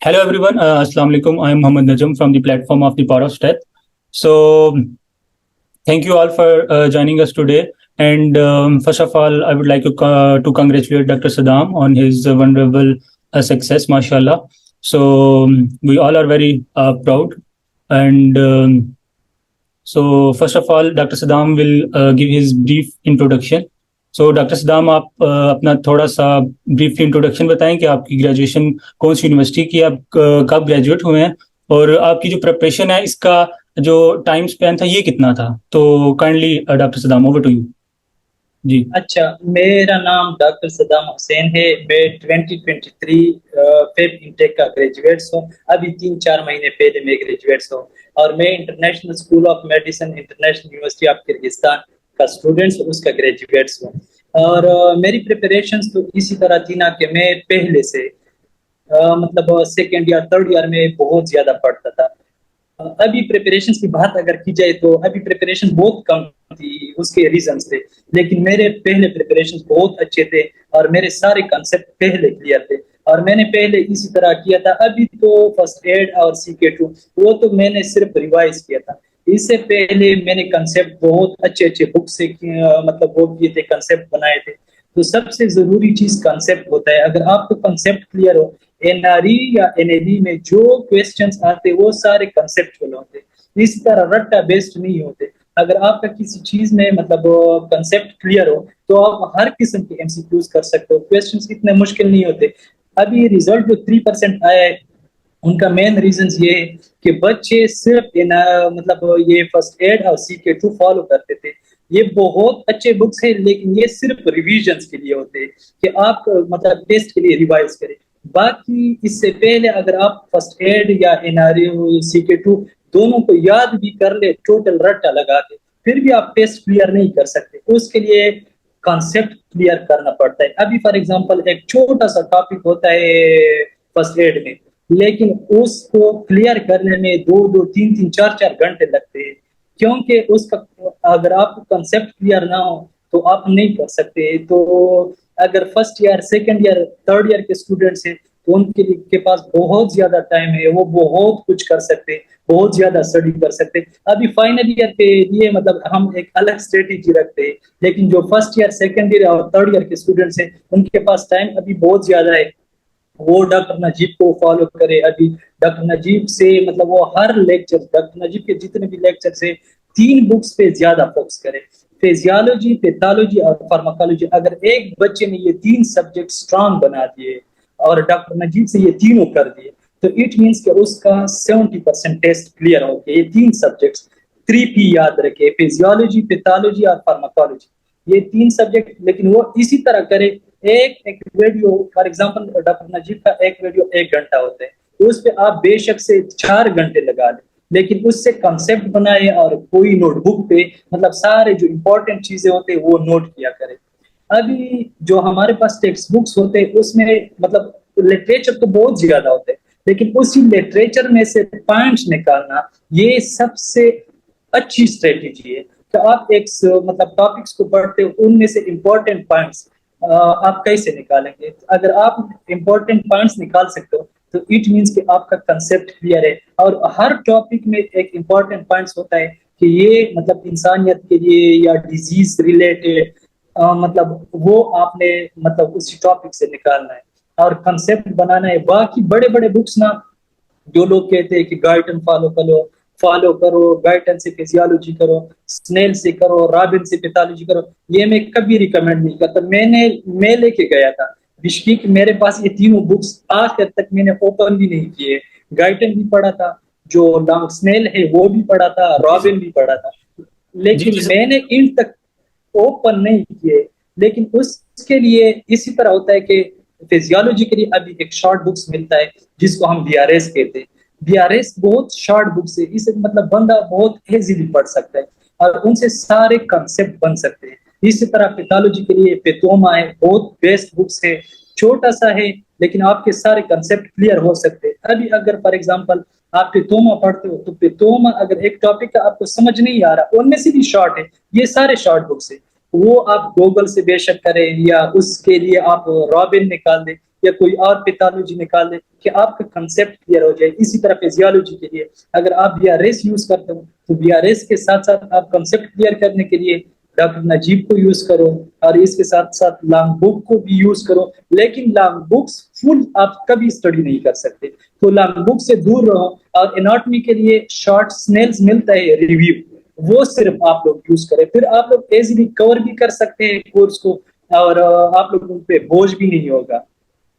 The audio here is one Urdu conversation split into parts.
Hello everyone, Assalamu alaikum. I am Mohammad Najam from the platform of the Power of Stealth. So, thank you all for joining us today. And first of all, I would like to congratulate Dr. Saddam on his wonderful success, mashallah. So, we all are very proud. And so, first of all, Dr. Saddam will give his brief introduction. So doctor Saddam آپ اپنا تھوڑا سا بریف انٹروڈکشن بتائیں کہ آپ کی گریجویشن کون سی یونیورسٹی کی، آپ کب گریجویٹ ہوئے ہیں، اور آپ کی جو پریپریشن ہے اس کا جو ٹائم اسپین تھا یہ کتنا تھا. تو kindly doctor Saddam over to you. جی اچھا، میرا نام ڈاکٹر صدام حسین ہے. میں 2023 فیب انٹیک کا گریجویٹس ہوں. ابھی 3-4 مہینے پہلے میں گریجویٹس ہوں، اور میں international school of medicine international university of Kyrgyzstan کا اسٹوڈنٹس اس کا گریجویٹس ہوں. اور میری پریپریشنس تو اسی طرح تھی نا کہ میں پہلے سے مطلب سیکنڈ ایئر تھرڈ ایئر میں بہت زیادہ پڑھتا تھا. ابھی پریپریشنس کی بات اگر کی جائے تو ابھی پریپریشن بہت کم تھی، اس کے ریزنس تھے، لیکن میرے پہلے پریپریشنس بہت اچھے تھے اور میرے سارے کنسیپٹ پہلے کلیئر تھے. اور میں نے پہلے اسی طرح کیا تھا. ابھی تو فرسٹ ایڈ اور CK2 وہ تو میں نے صرف ریوائز کیا تھا. اس سے پہلے میں نے کنسیپٹ بہت اچھے بک سے مطلب وہ کیے تھے، کنسیپٹ بنائے تھے. تو سب سے ضروری چیز کنسیپٹ ہوتا ہے. اگر آپ کو کنسیپٹ کلیئر ہو، NRE یا NAD میں جو کویسچنس آتے وہ سارے کنسیپچوئل ہوتے، اس طرح رٹا بیسڈ نہیں ہوتے. اگر آپ کا کسی چیز میں مطلب کنسیپٹ کلیئر ہو تو آپ ہر قسم کے MCQs کر سکتے ہو. کویسچنس اتنے مشکل نہیں ہوتے. ابھی ریزلٹ جو 3% آیا ہے ان کا مین ریزنز یہ ہے کہ بچے صرف مطلب یہ فرسٹ ایڈ اور CK2 فالو کرتے تھے. یہ بہت اچھے بکس ہیں، لیکن یہ صرف ریویژنس کے لیے ہوتے ہیں کہ آپ مطلب ٹیسٹ کے لیے ریوائز کریں. باقی اس سے پہلے اگر آپ فرسٹ ایڈ یا NRE CK2 دونوں کو یاد بھی کر لے، ٹوٹل رٹا لگا کے، پھر بھی آپ ٹیسٹ کلیئر نہیں کر سکتے. اس کے لیے کانسیپٹ کلیئر کرنا پڑتا ہے. ابھی فار ایگزامپل ایک چھوٹا سا ٹاپک ہوتا ہے فرسٹ ایڈ میں، لیکن اس کو کلیئر کرنے میں 2 3 4 گھنٹے لگتے ہیں، کیونکہ اس کا اگر آپ کو کنسیپٹ کلیئر نہ ہو تو آپ نہیں کر سکتے. تو اگر first year second year third year کے اسٹوڈنٹس ہیں تو ان کے پاس بہت زیادہ ٹائم ہے، وہ بہت کچھ کر سکتے، بہت زیادہ اسٹڈی کر سکتے. ابھی فائنل ایئر کے لیے مطلب ہم ایک الگ اسٹریٹجی رکھتے ہیں، لیکن جو فرسٹ ایئر سیکنڈ ایئر اور تھرڈ ایئر کے اسٹوڈنٹس ہیں ان کے پاس ٹائم ابھی بہت زیادہ ہے. وہ ڈاکٹر نجیب کو فالو کرے. ابھی ڈاکٹر نجیب سے مطلب وہ ہر لیکچر، ڈاکٹر نجیب کے جتنے بھی لیکچر سے 3 بکس پہ زیادہ فوکس کرے، فیزیالوجی، پیتھالوجی اور فارماکالوجی. اگر ایک بچے نے یہ 3 سبجیکٹ اسٹرانگ بنا دیے اور ڈاکٹر نجیب سے یہ تینوں کر دیے تو اٹ مینس کہ اس کا 70% ٹیسٹ کلیئر ہو گیا. یہ 3 سبجیکٹس 3P یاد رکھے، فیزیالوجی، پیتھالوجی اور فارماکالوجی، یہ 3 سبجیکٹ. لیکن وہ اسی طرح کرے. ایک ویڈیو فار ایگزامپل ڈاکٹر نجیب کا ایک ویڈیو 1 گھنٹہ ہوتا ہے، اس پہ آپ بے شک سے 4 گھنٹے لگا لیں، لیکن اس سے کنسیپٹ بنائے اور کوئی نوٹ بک پہ مطلب سارے جو امپورٹنٹ چیزیں ہوتے ہیں وہ نوٹ کیا کرے. ابھی جو ہمارے پاس ٹیکسٹ بکس ہوتے ہیں اس میں مطلب لٹریچر تو بہت زیادہ ہوتے ہیں، لیکن اسی لٹریچر میں سے پوائنٹس نکالنا یہ سب سے اچھی اسٹریٹجی ہے کہ آپ ایک مطلب ٹاپکس کو پڑھتے ہو، ان میں سے امپورٹنٹ پوائنٹس آپ کیسے نکالیں گے؟ اگر آپ امپورٹنٹ پوائنٹس نکال سکتے ہو تو اٹ مینس کہ آپ کا کنسیپٹ کلیئر ہے. اور ہر ٹاپک میں ایک امپورٹنٹ پوائنٹس ہوتا ہے کہ یہ مطلب انسانیت کے لیے یا ڈیزیز ریلیٹڈ مطلب وہ آپ نے مطلب اسی ٹاپک سے نکالنا ہے اور کنسیپٹ بنانا ہے. باقی بڑے بڑے بکس نا جو لوگ کہتے ہیں کہ گائٹن فالو کرو گائٹن سے فیزیالوجی کرو، سنیل سے کرو، رابن سے پیتھالوجی کرو، یہ میں کبھی ریکمینڈ نہیں کرتا. میں لے کے گیا تھا بشکیک، میرے پاس یہ تینوں بکس آخر تک میں نے اوپن بھی نہیں کیے. گائٹن بھی پڑھا تھا، جو لانگ سنیل ہے وہ بھی پڑھا تھا، رابن بھی پڑھا تھا، لیکن میں نے ان تک اوپن نہیں کیے. لیکن اس کے لیے اسی طرح ہوتا ہے کہ فیزیالوجی کے لیے ابھی ایک شارٹ بکس ملتا ہے جس کو ہم BRS کہتے ہیں. BRS بہت شارٹ بکس ہے، اسے مطلب بندہ بہت ایزیلی پڑھ سکتا ہے اور ان سے سارے کنسیپٹ بن سکتے ہیں. اسی طرح پیتھالوجی کے لیے پیتوما ہے، بہت بیسٹ بکس ہے، چھوٹا سا ہے لیکن آپ کے سارے کنسیپٹ کلیئر ہو سکتے ہیں. ابھی اگر فار ایگزامپل آپ پیتوما پڑھتے ہو تو پیتوما اگر ایک ٹاپک کا آپ کو سمجھ نہیں آ رہا، ان میں سے بھی شارٹ ہے، یہ سارے شارٹ بکس ہے. وہ آپ گوگل سے بے شک کریں یا اس کے لیے آپ رابن نکال دیں یا کوئی اور پیتھالوجی نکال دیں کہ آپ کا کنسیپٹ کلیئر ہو جائے. اسی طرح فزیالوجی کے لیے اگر آپ بی آر ایس یوز کرتے ہو تو بی آر ایس کے ساتھ ساتھ آپ کنسیپٹ کلیئر کرنے کے لیے ڈاکٹر نجیب کو یوز کرو اور اس کے ساتھ ساتھ لانگ بک کو بھی یوز کرو. لیکن لانگ بکس فل آپ کبھی اسٹڈی نہیں کر سکتے, تو لانگ بک سے دور رہو. اور اناٹمی کے لیے شارٹ سنیلز ملتا ہے ریویو, وہ صرف آپ لوگ یوز کریں, پھر آپ لوگ ایزیلی کور بھی کر سکتے ہیں کورس کو اور آپ لوگوں پہ بوجھ بھی نہیں ہوگا.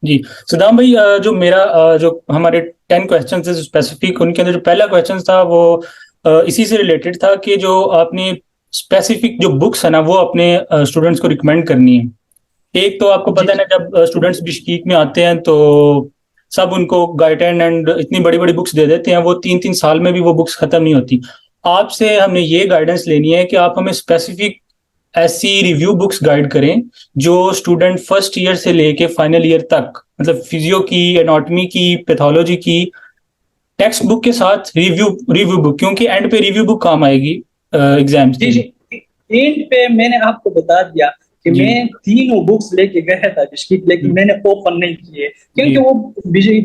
جی صدام بھائی, جو میرا جو ہمارے 10 کویسچنز ہیں اسپیسیفک, ان کے اندر جو پہلا کویسچن تھا وہ اسی سے ریلیٹڈ تھا کہ جو آپ نے اسپیسیفک جو بکس ہے نا وہ اپنے اسٹوڈنٹس کو ریکمینڈ کرنی ہے. ایک تو آپ کو پتہ ہے نا, جب اسٹوڈنٹس بشکیک میں آتے ہیں تو سب ان کو گائیڈ اینڈ اتنی بڑی بڑی بکس دے دیتے ہیں, وہ 3 سال میں بھی وہ بکس ختم نہیں ہوتی. آپ سے ہم نے یہ گائیڈنس لینی ہے کہ آپ ہمیں اسپیسیفک ایسی ریویو بکس گائیڈ کریں جو اسٹوڈنٹ فرسٹ ایئر سے لے کے فائنل ایئر تک, مطلب فزیو کی, اناٹمی کی, پیتھولوجی کی, ٹیکسٹ بک کے ساتھ ریویو بک, کیونکہ اینڈ پہ ریویو بک کام آئے گی ایگزامس کے لیے. اینڈ پہ میں نے آپ کو بتا دیا کہ میں تینوں بکس لے کے گیا تھا بشکیک, لیکن میں نے اوپن نہیں کیے کیونکہ وہ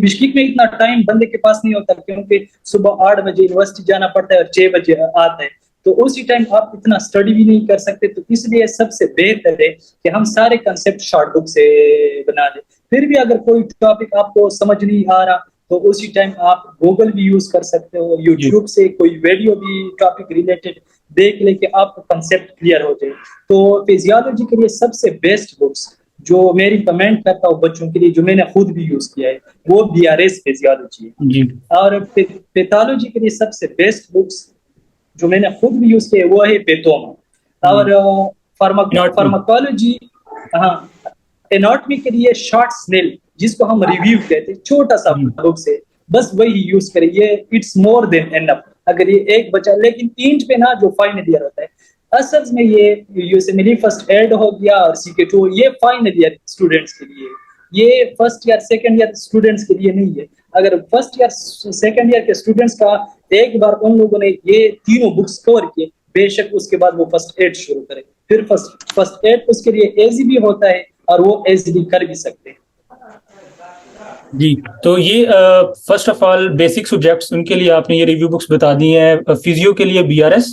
بشکیک میں اتنا ٹائم بندے کے پاس نہیں ہوتا, کیونکہ صبح 8 بجے یونیورسٹی جانا پڑتا ہے اور 6 بجے آتا ہے, تو اسی ٹائم آپ اتنا اسٹڈی بھی نہیں کر سکتے. تو اس لیے سب سے بہتر ہے کہ ہم سارے کنسیپٹ شارٹ بک سے بنا دیں. پھر بھی اگر کوئی ٹاپک آپ کو سمجھ نہیں آ رہا تو اسی ٹائم آپ گوگل بھی یوز کر سکتے ہو, یوٹیوب سے کوئی ویڈیو بھی ٹاپک ریلیٹڈ دیکھ لیں کہ آپ کا کنسیپٹ کلیئر ہو جائے. تو فزیالوجی کے لیے سب سے بیسٹ بکس جو میری کمنٹ کرتا ہوں بچوں کے لیے, جو میں نے خود بھی یوز کیا ہے, وہ بی آر ایس فزیالوجی ہے. اور پیتھالوجی کے لیے سب سے بیسٹ بکس جو میں نے خود بھی یوز کیا ہے وہ ہے پیتوما. اور فارماکولوجی, ہاں, اناٹمی کے لیے شارٹ سنیل جس کو ہم ریویو کہتے ہیں, چھوٹا سا بکس ہے, بس وہی یوز کریں. یہ اٹس مور دین انف اگر یہ ایک بچہ, لیکن اینٹ پہ نا جو فائنل ایئر ہوتا ہے اصل میں یہ یوسیملی فرسٹ ایڈ ہو گیا اور CK2 یہ فائنل ایئر اسٹوڈنٹس کے لیے, یہ first year second year students کے لیے نہیں ہے. اگر فرسٹ ایئر سیکنڈ ایئر کے اسٹوڈنٹس کا ایک بار ان لوگوں نے یہ تینوں بکس کور کیے, بے شک اس کے بعد وہ فرسٹ ایڈ شروع کرے. پھر فرسٹ ایڈ اس کے لیے ایزی بھی ہوتا ہے اور وہ ایزیلی کر بھی سکتے ہیں. جی, تو یہ first of all basic subjects in کے لیے آپ نے یہ ریویو بکس بتا دی ہیں. فزیو کے لیے BRS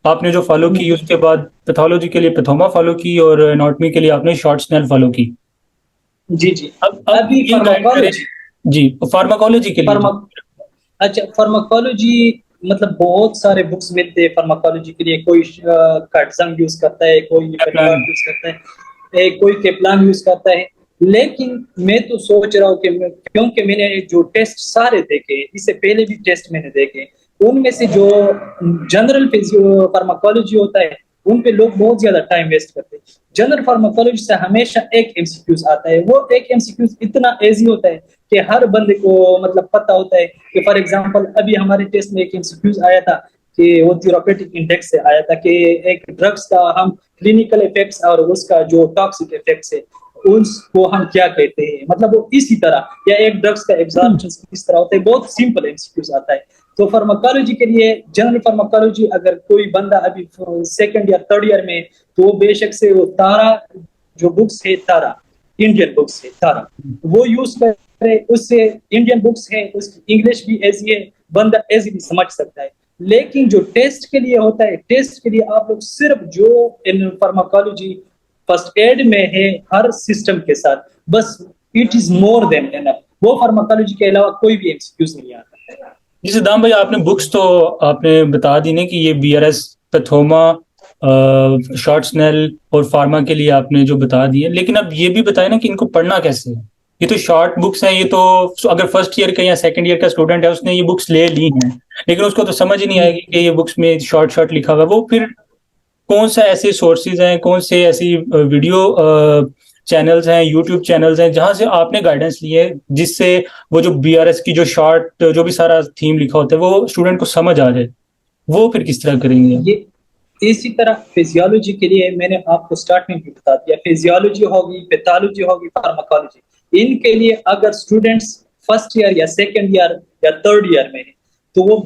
آپ نے جو فالو کی, اس کے بعد پیتھولوجی کے لیے پیتھوما فالو کی, اور اناٹمی کے لیے آپ نے شارٹ سنیل فالو کی. جی ابھی فارماکولوجی کے لیے. اچھا, فارماکولوجی مطلب بہت سارے بکس ملتے ہیں فارماکولوجی کے لیے. کوئی کارٹزم یوز کرتا ہے, کوئی یوز کرتا ہے, کوئی کیپلان یوز کرتا ہے. لیکن میں تو سوچ رہا ہوں کہ کیونکہ میں نے جو ٹیسٹ سارے دیکھے, اس سے پہلے بھی ٹیسٹ میں نے دیکھے, ان میں سے جو جنرل فارماکولوجی ہوتا ہے ان پہ لوگ بہت زیادہ ٹائم ویسٹ کرتے ہیں. جنرل فارماکولوجی سے ہمیشہ ایک MCQs آتا ہے, وہ ایک MCQs اتنا ایزی ہوتا ہے کہ ہر بندے کو مطلب پتہ ہوتا ہے. کہ فار ایگزامپل ابھی ہمارے ٹیسٹ میں ایک MCQs آیا تھا کہ وہ تھیراپیوٹک انڈیکس سے آیا تھا کہ ایک ڈرگس کا ہم کلینکل افیکٹس اور اس کا جو ٹاکسک افیکٹس ہے اس کو ہم کیا کہتے ہیں, مطلب وہ اسی طرح, یا ایک ڈرگس کا ایگزارپشن کس طرح ہوتا ہے. بہت سمپل MCQs آتا ہے. تو فارماکولوجی کے لیے جنرل فارماکولوجی اگر کوئی بندہ ابھی سیکنڈ یا تھرڈ ایئر میں, تو وہ بے شک سے وہ تارا جو بکس ہے, تارا انڈین بکس ہے تارا, وہ یوز کرے. اس سے انڈین بکس ہے, اس کی انگلش بھی ایزی ہے, بندہ ایزیلی سمجھ سکتا ہے. لیکن جو ٹیسٹ کے لیے ہوتا ہے, ٹیسٹ کے لیے آپ لوگ صرف جو فارماکولوجی فرسٹ ایڈ میں ہے ہر سسٹم کے ساتھ, بس اٹ از مور دین انف. وہ فارماکولوجی کے علاوہ کوئی بھی ایکسکیوز نہیں آتا. جی صدام بھائی, آپ نے بکس تو آپ نے بتا دی نا کہ یہ BRS, پیتھوما, شارٹ سنیل اور فارما کے لیے آپ نے جو بتا دی ہے, لیکن اب یہ بھی بتائیں نا کہ ان کو پڑھنا کیسے ہے. یہ تو شارٹ بکس ہیں, یہ تو اگر فرسٹ ایئر کا یا سیکنڈ ایئر کا اسٹوڈنٹ ہے اس نے یہ بکس لے لی ہیں, لیکن اس کو تو سمجھ ہی نہیں آئے گی کہ یہ بکس میں شارٹ لکھا ہوا ہے. وہ پھر کون سا ایسے سورسز ہیں, کون سے ایسی ویڈیو چینلز ہیں, یوٹیوب چینلز ہیں جہاں سے آپ نے گائیڈنس لی ہے, جس سے وہ جو BRS کی جو شارٹ جو بھی سارا تھیم لکھا ہوتا ہے وہ اسٹوڈنٹ کو سمجھ آ جائے, وہ پھر کس طرح کریں گے؟ یہ اسی طرح فزیالوجی کے لیے میں نے آپ کو سٹارٹ میں بھی بتا دیا, فزیالوجی ہوگی, پیتھالوجی ہوگی, فارماکولوجی, ان کے لیے اگر اسٹوڈنٹس فرسٹ ایئر یا سیکنڈ ایئر یا تھرڈ ایئر میں ہیں تو وہ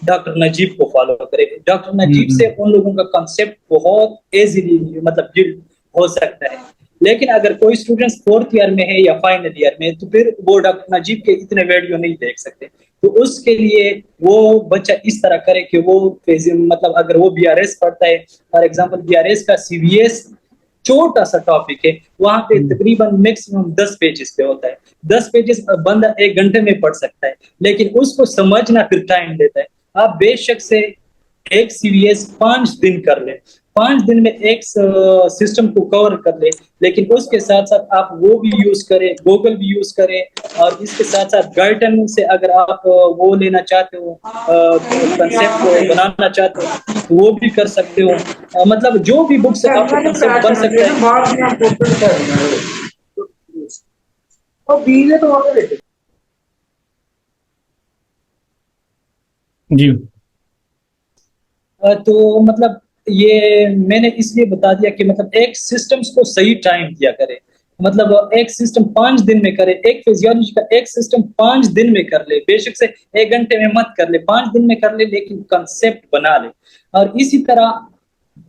ڈاکٹر نجیب کو فالو کرے. ڈاکٹر نجیب سے ان لوگوں کا کنسیپٹ بہت ایزیلی مطلب بلڈ ہو سکتا ہے. لیکن اگر کوئی اسٹوڈنٹ 4th ایئر میں ہے یا فائنل ایئر میں تو پھر وہ ڈاکٹر نجیب کے اتنے ویڈیو نہیں دیکھ سکتے. تو اس کے لیے وہ بچہ اس طرح کرے کہ وہ مطلب اگر وہ بی آر ایس پڑھتا ہے for example B R S کا سی وی ایس چھوٹا سا ٹاپک ہے, وہاں پہ تقریباً میکسیمم 10 پیجز پہ ہوتا ہے. 10 پیجز بندہ 1 گھنٹے میں پڑھ سکتا ہے, لیکن اس کو سمجھنا پھر ٹائم لیتا ہے. آپ بے شک سے ایک سی وی ایس 5 دن کر لیں, 5 دن میں ایک سسٹم کو کور کر لیں, لیکن اس کے ساتھ ساتھ آپ وہ بھی یوز کریں, گوگل بھی یوز کریں, اور اس کے ساتھ ساتھ گائیڈن سے اگر آپ وہ لینا چاہتے ہو, کنسیپٹ کو بنانا چاہتے ہو تو وہ بھی کر سکتے ہو. مطلب جو بھی بک سے آپ کو کنسیپٹ بن سکتا ہے. جی تو مطلب یہ میں نے اس لیے بتا دیا کہ مطلب ایک سسٹمز کو صحیح ٹائم دیا کرے. مطلب ایک سسٹم 5 دن میں کرے, ایک فزیولوجی کا ایک سسٹم 5 دن میں کر لے, بے شک سے 1 گھنٹے میں مت کر لے, 5 دن میں کر لے, لیکن کنسیپٹ بنا لے. اور اسی طرح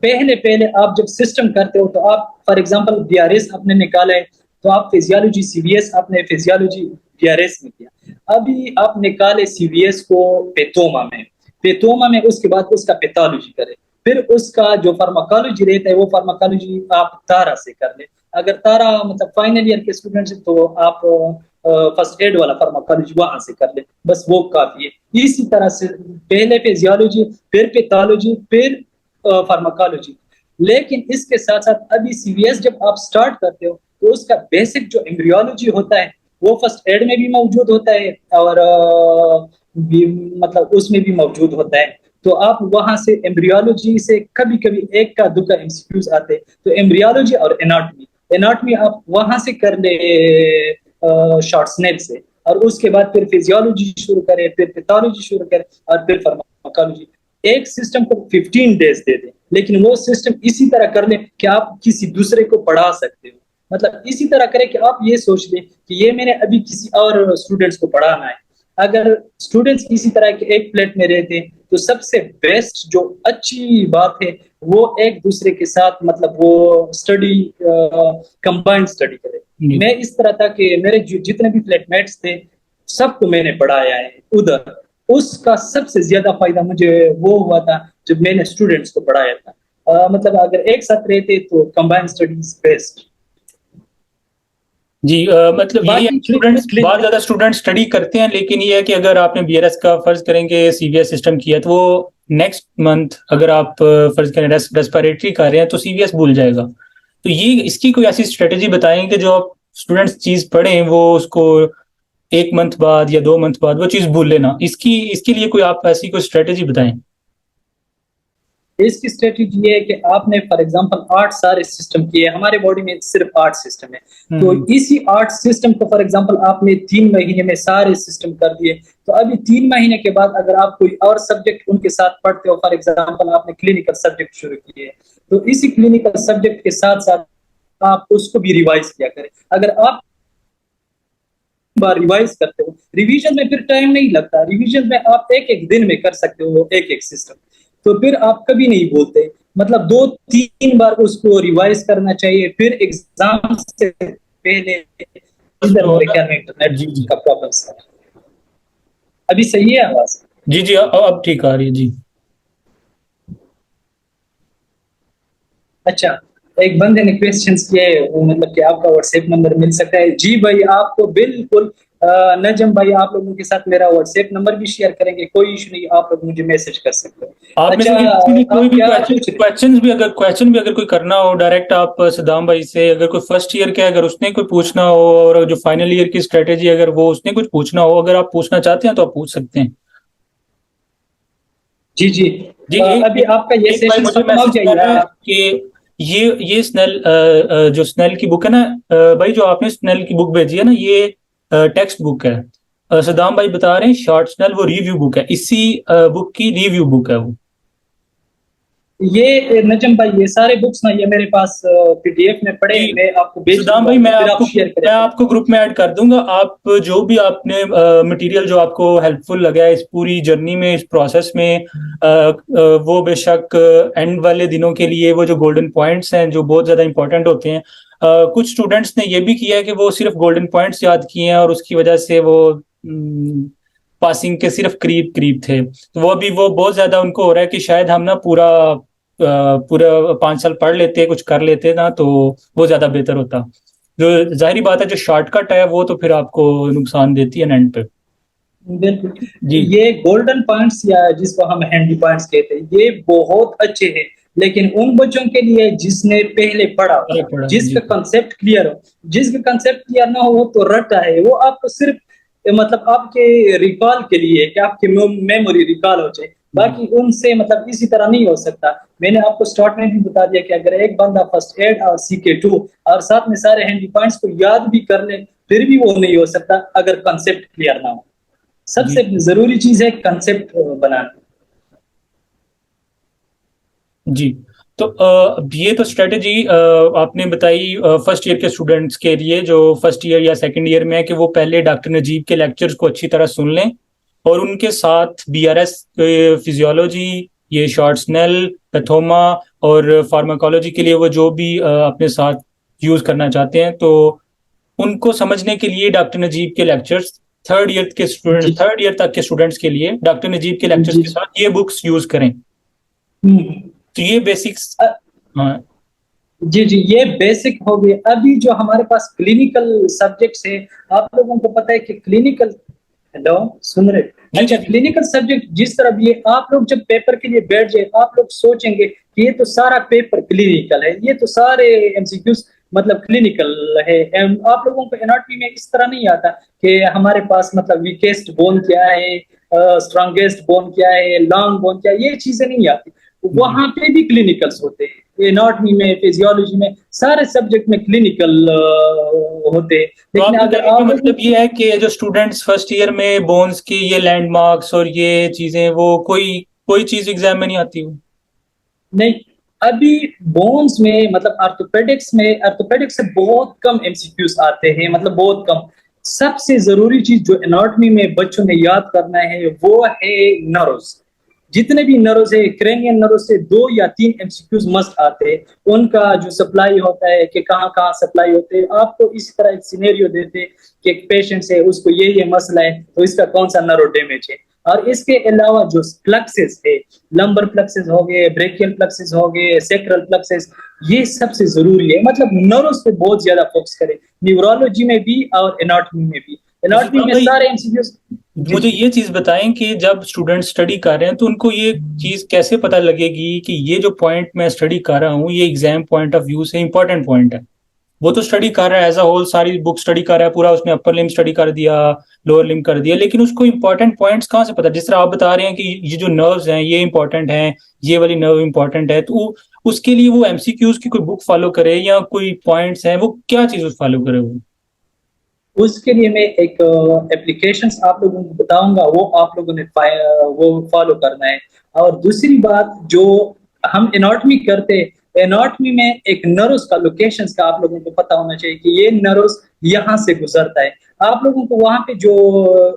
پہلے آپ جب سسٹم کرتے ہو تو آپ for example B R S آپ نے نکالا ہے تو آپ فزیولوجی سی بی ایس آپ نے فزیولوجی بی آر ایس میں کیا. ابھی آپ نکالے سی بی ایس کو پیتوما میں اس کے بعد اس کا پیتھولوجی کرے, پھر اس کا جو فارماکالوجی رہتا ہے وہ فارماکالوجی آپ تارا سے کر لیں. اگر تارا مطلب فائنل ایئر کے اسٹوڈنٹ ہیں تو آپ فرسٹ ایڈ والا فارماکالوجی وہاں سے کر لیں, بس وہ کافی ہے. اسی طرح سے پہلے فزیولوجی پھر پیتھولوجی پھر فارماکالوجی. لیکن اس کے ساتھ ساتھ ابھی سی وی ایس جب آپ سٹارٹ کرتے ہو تو اس کا بیسک جو ایمبریولوجی ہوتا ہے وہ فرسٹ ایڈ میں بھی موجود ہوتا ہے اور مطلب اس میں بھی موجود ہوتا ہے. تو آپ وہاں سے ایمبریولوجی سے کبھی کبھی ایک کا دو کا انسٹیٹیوٹ آتے, تو ایمبریولوجی اور اناٹمی آپ وہاں سے کر لے شارٹ سنیپ سے, اور اس کے بعد پھر فزیولوجی شروع کرے, پھر پیتھولوجی شروع کرے, اور پھر فارماکالوجی. ایک سسٹم کو 15 ڈیز دے دیں, لیکن وہ سسٹم اسی طرح کر لیں کہ آپ کسی دوسرے کو پڑھا سکتے ہو. مطلب اسی طرح کریں کہ آپ یہ سوچ لیں کہ یہ میں نے ابھی کسی اور اسٹوڈنٹس کو پڑھانا ہے. اگر اسٹوڈنٹس اسی طرح کے ایک پلیٹ میں رہتے تو سب سے بیسٹ جو اچھی بات ہے وہ ایک دوسرے کے ساتھ مطلب وہ اسٹڈی کمبائنڈ اسٹڈی کرے. میں اس طرح تھا کہ میرے جتنے بھی فلیٹ میٹس تھے سب کو میں نے پڑھایا ہے ادھر. اس کا سب سے زیادہ فائدہ مجھے وہ ہوا تھا جب میں نے اسٹوڈنٹس کو پڑھایا تھا. مطلب اگر ایک ساتھ رہتے تو کمبائنڈ اسٹڈیز بیسٹ. جی مطلب یہی اسٹوڈنٹس بہت زیادہ اسٹوڈنٹ اسٹڈی کرتے ہیں, لیکن یہ ہے کہ اگر آپ نے بی آر ایس کا فرض کریں کہ سی بی ایس سسٹم کیا تو وہ نیکسٹ منتھ اگر آپ فرض کریں ریسپیریٹری کر رہے ہیں تو سی بی ایس بھول جائے گا. تو یہ اس کی کوئی ایسی اسٹریٹجی بتائیں کہ جو آپ اسٹوڈنٹس چیز پڑھیں وہ اس کو 1 منتھ بعد یا 2 منتھ بعد وہ چیز بھول لینا, اس کے لیے کوئی آپ ایسی کوئی اسٹریٹجی بتائیں. اس کی اسٹریٹجی یہ ہے کہ آپ نے فار ایگزامپل 8 سارے سسٹم کیے, ہمارے باڈی میں صرف 8 سسٹم ہے, تو اسی 8 سسٹم کو فار ایگزامپل آپ نے 3 مہینے میں سارے سسٹم کر دیے, تو ابھی 3 مہینے کے بعد اگر آپ کوئی اور سبجیکٹ ان کے ساتھ پڑھتے ہو, فار ایگزامپل آپ نے کلینکل سبجیکٹ شروع کیے, تو اسی کلینکل سبجیکٹ کے ساتھ ساتھ آپ اس کو بھی ریوائز کیا کریں. اگر آپ بار ریوائز کرتے ہو, ریویژن میں پھر ٹائم نہیں لگتا, ریویژن میں آپ ایک دن میں کر سکتے ہو ایک سسٹم, تو پھر آپ کبھی نہیں بولتے. مطلب 2-3 بار اس کو ریوائز کرنا چاہیے. پھر ایگزام سے پہلے ادھر میرے خیال میں انٹرنیٹ کا پرابلم ہے. ابھی صحیح ہے آواز؟ جی اب ٹھیک آ رہی ہے. جی اچھا, ایک بندے نے کویسچنز کیے, مطلب کہ آپ کا واٹس ایپ نمبر مل سکتا ہے. جی بھائی آپ کو بالکل نجم بھائی آپ لوگوں کے ساتھ میرا واٹس ایپ نمبر بھی شیئر کریں گے, کوئی ایشو نہیں, آپ لوگ مجھے میسج کر سکتے ہو. آپ میں سے کوئی بھی کویسچن بھی اگر کوئی کرنا ہو ڈائریکٹ آپ صدام بھائی سے, اگر کوئی فرسٹ ایئر کے اگر اس نے کوئی پوچھنا ہو, اور جو فائنل ایئر کی اسٹریٹجی اگر وہ اس نے کچھ پوچھنا ہو, اگر آپ پوچھنا چاہتے ہیں تو آپ پوچھ سکتے ہیں. جی ابھی آپ کا یہ سیشن ختم ہو جائے کہ یہ سنیل جو سنیل کی بک ہے نا بھائی, جو آپ نے سنیل کی بک بھیجی ہے نا, یہ ٹیکسٹ بک ہے. صدام بھائی بتا رہے ہیں شارٹ سنیل وہ ریویو بک ہے, اسی بک کی ریویو بک ہے وہ. یہ نجم بھائی یہ سارے بکس نا یہ میرے پاس PDF میں پڑے ہیں, میں آپ کو بھیج دوں صدام گا, بھائی پھر آپ شیئر کریں. میں آپ کو گروپ میں ایڈ کر دوں گا. آپ جو بھی آپ نے مٹیریل جو آپ کو ہیلپ فل لگا ہے اس پوری جرنی میں, اس پروسیس میں, وہ بے شک اینڈ والے دنوں کے لیے وہ جو گولڈن پوائنٹس ہیں جو بہت زیادہ امپورٹنٹ ہوتے ہیں. کچھ اسٹوڈنٹس نے یہ بھی کیا ہے کہ وہ صرف گولڈن پوائنٹس یاد کیے ہیں اور اس کی وجہ سے وہ پاسنگ کے صرف قریب تھے. تو وہ بھی وہ بہت زیادہ ان کو ہو رہا ہے کہ شاید ہم نا پورا 5 سال پڑھ لیتے, کچھ کر لیتے نا تو وہ زیادہ بہتر ہوتا. جو ظاہری بات ہے جو شارٹ کٹ ہے وہ تو پھر آپ کو نقصان دیتی ہے اینڈ پہ. بالکل. جی یہ گولڈن پوائنٹس یا جس کو ہم ہینڈی پوائنٹس کہتے ہیں یہ بہت اچھے ہیں, لیکن ان بچوں کے لیے جس نے پہلے پڑھا ہو, پڑھا جس جی کا کنسپٹ کلیئر ہو. جس کا کنسپٹ کلیئر نہ ہو وہ تو رٹا ہے, وہ آپ کو صرف مطلب آپ کے ریکال کے لیے کہ آپ کی میموری ریکال ہو جائے, باقی ان سے مطلب اسی طرح نہیں ہو سکتا. میں نے آپ کو سٹارٹ میں بھی بتا دیا کہ اگر ایک بندہ فرسٹ ایڈ اور CK2 اور ساتھ میں سارے ہینڈی پوائنٹس کو یاد بھی کر لے پھر بھی وہ نہیں ہو سکتا اگر کنسپٹ کلیئر نہ ہو. سب جی سے ضروری چیز ہے کنسپٹ بنانا. جی. تو یہ تو اسٹریٹجی آپ نے بتائی فرسٹ ایئر کے اسٹوڈنٹس کے لیے جو فرسٹ ایئر یا سیکنڈ ایئر میں ہے کہ وہ پہلے ڈاکٹر نجیب کے لیکچرز کو اچھی طرح سن لیں اور ان کے ساتھ BRS فزیولوجی, یہ شارٹ سنیل, پیتھوما اور فارماکالوجی کے لیے وہ جو بھی اپنے ساتھ یوز کرنا چاہتے ہیں تو ان کو سمجھنے کے لیے ڈاکٹر نجیب کے لیکچرز تھرڈ ایئر تک کے اسٹوڈنٹس کے لیے ڈاکٹر نجیب کے لیکچرز جی کے ساتھ یہ بکس یوز کریں. تو یہ بیسکس. ہاں جی یہ بیسک ہو گئے. ابھی جو ہمارے پاس کلینکل سبجیکٹس ہیں آپ لوگوں کو پتہ ہے کہ کلینکل ہیلو سن رہے, اچھا کلینکل سبجیکٹ جس طرح یہ آپ لوگ جب پیپر کے لیے بیٹھ جائے آپ لوگ سوچیں گے کہ یہ تو سارا پیپر کلینکل ہے, یہ تو سارے MCQs مطلب کلینکل ہے. آپ لوگوں کو اناٹمی میں اس طرح نہیں آتا کہ ہمارے پاس مطلب ویکیسٹ بون کیا ہے, اسٹرانگیسٹ بون کیا ہے, لانگ بون کیا ہے, یہ چیزیں نہیں آتی. وہاں پہ بھی کلینکلس ہوتے ہیں. اناٹمی میں, فزیولوجی میں, سارے سبجیکٹ میں کلینکل ہوتے ہیں. تو لیکن آپ کے اگر کہنے کا آپ مطلب یہ ہے کہ جو اسٹوڈینٹس فرسٹ ایئر میں بونز کی یہ لینڈ مارکس اور یہ چیزیں وہ کوئی چیز ایگزام میں نہیں آتی ہو نہیں, ابھی بونز میں مطلب آرتھوپیڈکس سے بہت کم MCQs آتے ہیں, مطلب بہت کم. سب سے ضروری چیز جو اناٹمی میں بچوں نے یاد کرنا ہے وہ ہے نروز. جتنے بھی نروز ہے کرینین نروز سے 2 یا 3 MCQs مسٹ آتے ہیں. ان کا جو سپلائی ہوتا ہے کہ کہاں کہاں سپلائی ہوتے ہیں, آپ کو اس طرح ایک سینیریو دیتے کہ ایک پیشنٹ ہے اس کو یہ مسئلہ ہے تو اس کا کون سا نرو ڈیمیج ہے. اور اس کے علاوہ جو پلکسز ہے, لمبر پلکسز ہو گئے, بریکیل پلکسز ہو گئے, سیکرل پلکسز, یہ سب سے ضروری ہے. مطلب نروز پہ بہت زیادہ فوکس کریں, نیورولوجی میں بھی اور اناٹمی میں بھی. اناٹمی میں سارے MCQs. مجھے یہ چیز بتائیں کہ جب اسٹوڈنٹ اسٹڈی کر رہے ہیں تو ان کو یہ چیز کیسے پتہ لگے گی کہ یہ جو پوائنٹ میں اسٹڈی کر رہا ہوں یہ ایگزام پوائنٹ آف ویو سے امپورٹنٹ پوائنٹ ہے. وہ تو اسٹڈی کر رہا ہے ایز اے ہول, ساری بک اسٹڈی کر رہا ہے پورا, اس نے اپر لم اسٹڈی کر دیا, لوور لم کر دیا, لیکن اس کو امپورٹنٹ پوائنٹس کہاں سے پتا؟ جس طرح آپ بتا رہے ہیں کہ یہ جو نروز ہیں یہ امپورٹنٹ ہیں, یہ والی نرو امپورٹنٹ ہے, تو اس کے لیے وہ MCQs کی کوئی بک فالو کرے یا کوئی پوائنٹس ہیں وہ کیا چیز فالو کرے؟ وہ اس کے لیے میں ایک اپلیکیشنز آپ لوگوں کو بتاؤں گا, وہ آپ لوگوں نے وہ فالو کرنا ہے. اور دوسری بات جو ہم اناٹمی کرتے, اناٹمی میں ایک نروز کا لوکیشنز کا آپ لوگوں کو پتہ ہونا چاہیے کہ یہ نروز یہاں سے گزرتا ہے. آپ لوگوں کو وہاں پہ جو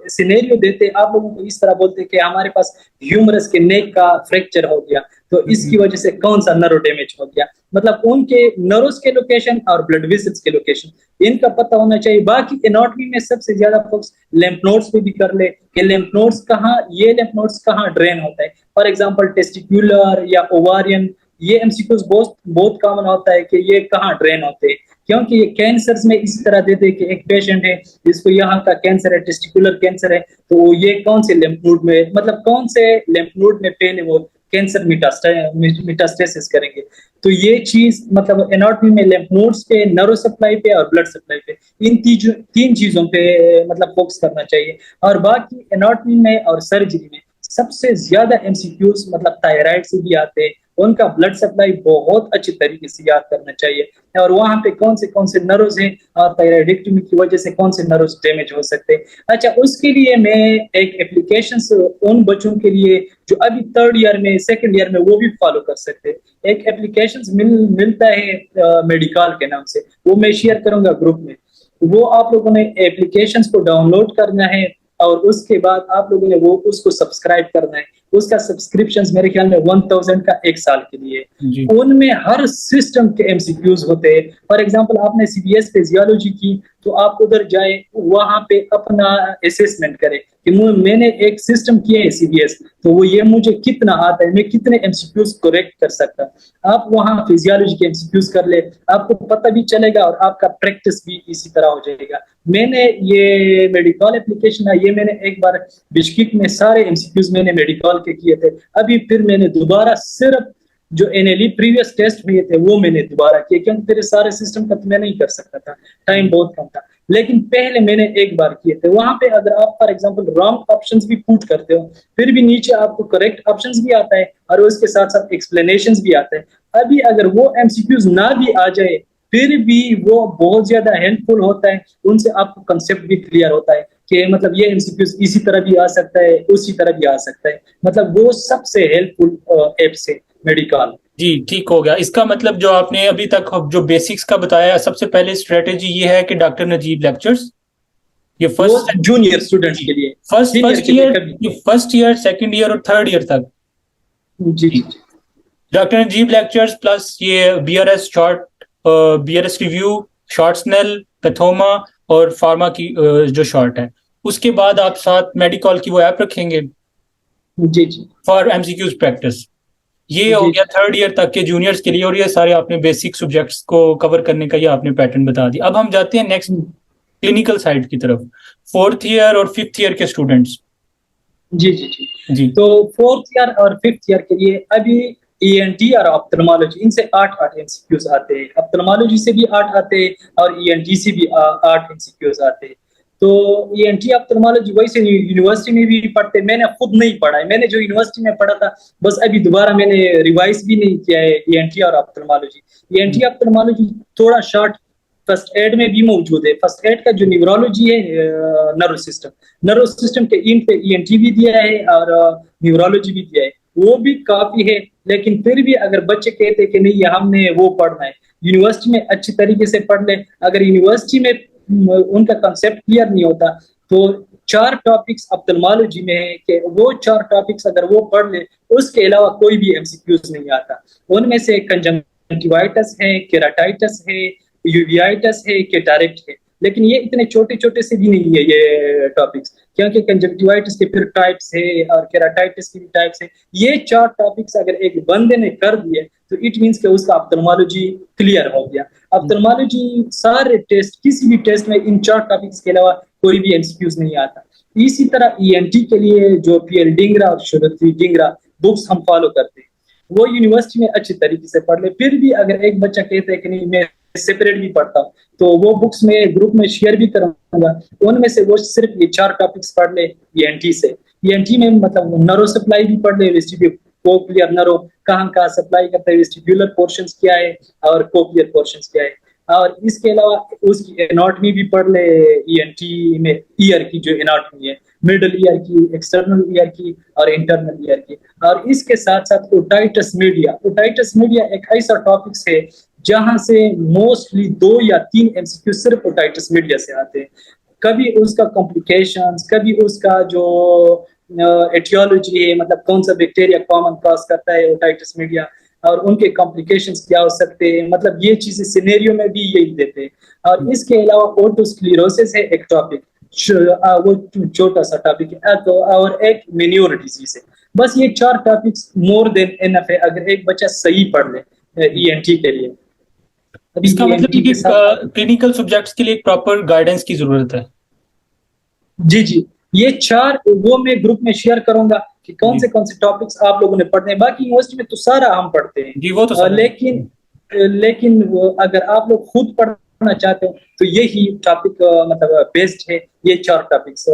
سینیریو دیتے آپ لوگوں کو اس طرح بولتے کہ ہمارے پاس ہیومرس کے نیک کا فریکچر ہو گیا تو اس کی وجہ سے کون سا نرو ڈیمیج ہو گیا. مطلب ان کے نروز کے لوکیشن اور بلڈ ویسلز کے لوکیشن ان کا پتہ ہونا چاہیے. باقی اناٹمی میں سب سے زیادہ فوکس لیمف نوڈس پہ بھی کر لے کہ لیمف نوڈس کہاں, یہ لیمف نوڈس کہاں ڈرین ہوتا ہے. فار ایگزامپل ٹیسٹیکولر یا اووارین, یہ MCQs بہت کامن ہوتا ہے کہ یہ کہاں ڈرین ہوتے ہیں, کیونکہ یہ کینسرز میں اس طرح دیتے کہ ایک پیشنٹ ہے جس کو یہاں کا کینسر ہے, ٹیسٹیکولر کینسر ہے, تو یہ کون سے لیمف نوڈ میں مطلب کون سے لیمف نوڈ میں پہلے وہ کینسر میٹاسٹاسس کریں گے. تو یہ چیز مطلب اناٹمی میں لیمف نوڈس پہ, نرو سپلائی پہ اور بلڈ سپلائی پہ, ان 3 چیزوں پہ مطلب فوکس کرنا چاہیے. اور باقی اناٹمی میں اور سرجری میں سب سے زیادہ MCQs مطلب تھائرائڈ سے بھی آتے ہیں, ان کا بلڈ سپلائی بہت اچھی طریقے سے یاد کرنا چاہیے اور وہاں پہ کون سے نروز ہیں اور تائرائڈیکٹومی کی وجہ سے کون سے نروز ڈیمیج ہو سکتے ہیں. اچھا اس کے لیے میں ایک اپلیکیشنس ان بچوں کے لیے جو ابھی 3rd ایئر میں 2nd ایئر میں وہ بھی فالو کر سکتے ہیں. ایک اپلیکیشنس ملتا ہے میڈیکال کے نام سے, وہ میں شیئر کروں گا گروپ میں. وہ آپ لوگوں نے اپلیکیشنس کو ڈاؤن لوڈ کرنا ہے اور اس کے بعد آپ لوگوں نے وہ اس کو سبسکرائب کرنا ہے. اس کا سبسکرپشن میرے خیال میں 1000 کا 1 سال کے لیے. جی ان میں ہر سسٹم کے MCQs ہوتے ہیں. فار ایگزامپل آپ نے CBS فزیالوجی کی تو آپ ادھر جائیں, وہاں پہ اپنا اسیسمنٹ کریں کہ میں نے ایک سسٹم کیا ہے CBS, تو وہ یہ مجھے کتنا آتا ہے, میں کتنے MCQs کریکٹ کر سکتا. آپ وہاں فزیالوجی کے MCQs کر لے, آپ کو پتہ بھی چلے گا اور آپ کا پریکٹس بھی اسی طرح ہو جائے گا. میں نے یہ میڈیکال اپلیکیشن ہے, یہ میں نے ایک بار بشکیک میں سارے MCQs میں نے میڈیکال کے کیے تھے. ابھی پھر میں نے دوبارہ صرف جو NLE پریویس ٹیسٹ ہوئے تھے وہ میں نے دوبارہ کیے, کیونکہ پھر سارے سسٹم کا تو میں نہیں کر سکتا تھا, ٹائم بہت کم تھا. لیکن پہلے میں نے ایک بار کیے تھے. وہاں پہ اگر آپ فار ایگزامپل رانگ آپشنز بھی پوٹ کرتے ہو, پھر بھی نیچے آپ کو کریکٹ آپشنز بھی آتا ہے اور اس کے ساتھ ساتھ ایکسپلینیشنز بھی آتے ہیں. ابھی اگر وہ MCQs نہ بھی آ جائے پھر بھی وہ بہت زیادہ ہیلپ فل ہوتا ہے. ان سے آپ کو کنسیپٹ بھی کلیئر ہوتا ہے کہ مطلب یہ MCQs اسی طرح بھی آ سکتا ہے, اسی طرح بھی آ سکتا ہے. مطلب وہ سب سے ہیلپ فل ایپس ہے میڈیکال. جی ٹھیک ہو گیا. اس کا مطلب جو آپ نے ابھی تک جو بیسکس کا بتایا, سب سے پہلے اسٹریٹجی یہ ہے کہ ڈاکٹر نجیب لیکچرز یہ وہ فرسٹ جونیئر اسٹوڈنٹس کے لیے, سینئر فرسٹ کے لیے ایئر کبھی. فرسٹ ایئر 2nd ایئر اور 3rd ایئر تک. جی جی جی ڈاکٹر نجیب لیکچرز پلس یہ BRS short, BRS review, short Sunil, Pathoma اور فارما کی جو شارٹ ہے. اس کے بعد آپ ساتھ میڈیکال کی وہ ایپ رکھیں گے جی جی فار MCQs پریکٹس. یہ ہو جی گیا 3rd ایئر تک کے جونیئرس کے لیے, اور یہ سارے آپ نے بیسک سبجیکٹس کو کور کرنے کا یہ آپ نے پیٹرن بتا دیا. اب ہم جاتے ہیں نیکسٹ کلینکل سائڈ کی طرف, 4th ایئر اور 5th ایئر کے اسٹوڈنٹس. جی جی جی جی تو 4th ایئر اور 5th ایئر کے لیے ابھی ENT اور آپتھلمالوجی, ان سے 8 MCQs آتے ہیں. آپتھلمالوجی سے بھی 8 آتے ہیں اور ENT سے بھی 8 MCQs آتے ہیں. تو ENT آپتھلمالوجی ویسے یونیورسٹی میں بھی پڑھتے, میں نے خود نہیں پڑھا ہے. میں نے جو یونیورسٹی میں پڑھا تھا بس ابھی دوبارہ میں نے ریوائز بھی نہیں کیا ہے ENT اور آپتھلمالوجی. ENT آپتھلمالوجی تھوڑا شارٹ فرسٹ ایڈ میں بھی موجود ہے. فرسٹ ایڈ کا جو نیورولوجی ہے, نرو سسٹم کے ان پہ ENT بھی دیا ہے اور نیورولوجی بھی دیا ہے, وہ بھی کافی ہے. لیکن پھر بھی اگر بچے کہتے کہ نہیں ہم نے وہ پڑھنا ہے, یونیورسٹی میں اچھی طریقے سے پڑھ لیں. اگر یونیورسٹی میں ان کا کنسیپٹ کلیئر نہیں ہوتا تو 4 ٹاپکس آپتھلمالوجی میں ہے کہ وہ 4 ٹاپکس اگر وہ پڑھ لیں, اس کے علاوہ کوئی بھی MCQs نہیں آتا. ان میں سے کنجنکٹیوائٹس ہے, کیراٹائٹس ہے, یوویائٹس ہے, کیٹاریکٹ ہے. لیکن یہ اتنے چھوٹے چھوٹے سے بھی نہیں ہے یہ ٹاپکس, کیونکہ کنجنکٹیوائٹس کے پھر ٹائپس ہے اور کیراٹائٹس کے بھی ٹائپس ہے. یہ 4 ٹاپکس اگر ایک بندے نے کر دیے تو اٹ مینس کہ اس کا آپتھلمالوجی کلیئر ہو گیا. آپتھلمالوجی سارے ٹیسٹ, کسی بھی ٹیسٹ میں ان 4 ٹاپکس کے علاوہ کوئی بھی MCQs نہیں آتا. اسی طرح ENT کے لیے جو PL ڈنگرا اور شرطی ڈنگرا بکس ہم فالو کرتے ہیں, وہ یونیورسٹی میں اچھی طریقے سے پڑھ لے. پھر بھی اگر ایک بچہ کہتا ہے کہ نہیں میں سیپریٹ بھی پڑھتا ہوں, تو وہ بکس میں گروپ میں شیئر بھی کروں گا. ان میں سے وہ صرف یہ 4 ٹاپکس پڑھ لے ENT سے. ENT میں مطلب نرو سپلائی بھی پڑھ لے, کوکلیئر نرو کہاں سپلائی کرتا ہے, ویسٹیبولر پورشنز کیا ہے اور کوکلیئر پورشنز کیا ہے. اور اس کے علاوہ اس کی اناٹمی بھی پڑھ لے ENT میں, ایئر کی جو اناٹمی ہے, مڈل ایئر کی, ایکسٹرنل ایئر کی اور انٹرنل ایئر کی. اور اس کے ساتھ ساتھ اوٹائٹس میڈیا ایک ایسا ٹاپکس ہے جہاں سے موسٹلی 2 یا 3 MCQ صرف اوٹائٹس میڈیا سے آتے ہیں. کبھی اس کا کمپلیکیشنز, کبھی اس کا جو ایٹیولوجی ہے, مطلب کون سا بیکٹیریا کامن کاز کرتا ہے اوٹائٹس میڈیا اور ان کے کمپلیکیشنز کیا ہو سکتے ہیں, مطلب یہ چیزیں سینیریو میں بھی یہی دیتے ہیں. اور اس کے علاوہ اوٹوسکلیروسس ہے ایک ٹاپک, وہ چھوٹا سا ٹاپک ہے, اور ایک مینیور ڈیزیز ہے. بس یہ 4 ٹاپکس مور دین انف ہے اگر ایک بچہ صحیح پڑھ لے ENT کے لیے. اس کا مطلب کہ کلینکل سبجیکٹس کے لیے ایک پراپر گائیڈنس کی ضرورت ہے. جی جی یہ 4 وہ میں گروپ میں شیئر کروں گا کہ کون سے ٹاپکس آپ لوگوں نے پڑھنے ہیں. باقی یونیورسٹی میں تو سارا ہم پڑھتے ہیں, جی وہ تو لیکن اگر آپ لوگ خود پڑھنا چاہتے ہو تو یہی ٹاپک مطلب بیسڈ ہے. یہ 4 ٹاپکس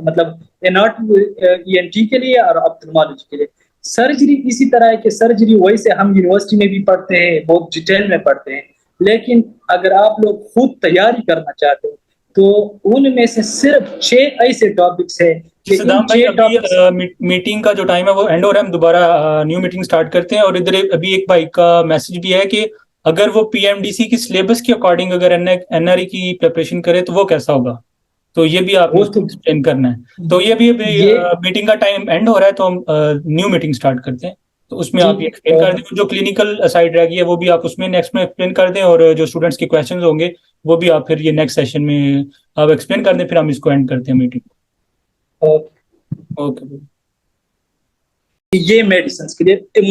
مطلب ENT کے لیے اور آپتھلمالوجی کے لیے. سرجری اسی طرح ہے کہ سرجری ویسے ہم یونیورسٹی میں بھی پڑھتے ہیں, بہت ڈیٹیل میں پڑھتے ہیں. لیکن اگر آپ لوگ خود تیاری کرنا چاہتے ہو تو ان میں سے صرف 6 ایسے ٹاپکس ہیں کہ صدام ان بھائی 6 ٹاپکس. ابھی میٹنگ کا جو ٹائم ہے وہ اینڈ ہو رہا ہے, ہم دوبارہ نیو میٹنگ سٹارٹ کرتے ہیں. اور ادھر ابھی ایک بھائی کا میسج بھی ہے کہ اگر وہ پی ایم ڈی سی کی سلیبس کے اکارڈنگ اگر این آر ای کی پریپریشن کرے تو وہ کیسا ہوگا, تو یہ بھی آپ نے وہ اس کو تو ایکسپلین کرنا ہے. تو یہ بھی ابھی یہ میٹنگ کا ٹائم اینڈ ہو رہا ہے تو ہم نیو میٹنگ سٹارٹ کرتے ہیں, تو اس میں جی آپ یہ ایکسپلین کر دیں. جو کلینکل سائڈ رہ گئی ہے وہ بھی آپ اس میں نیکسٹ میں ایکسپلین کر دیں, اور جو اسٹوڈنٹس کے کویشچنز ہوں گے وہ بھی آپ پھر یہ نیکسٹ سیشن میں آپ ایکسپلین کر دیں, پھر ہم اس کو اینڈ کرتے ہیں میٹنگ. اوکے. یہ میڈیسنس کے لیے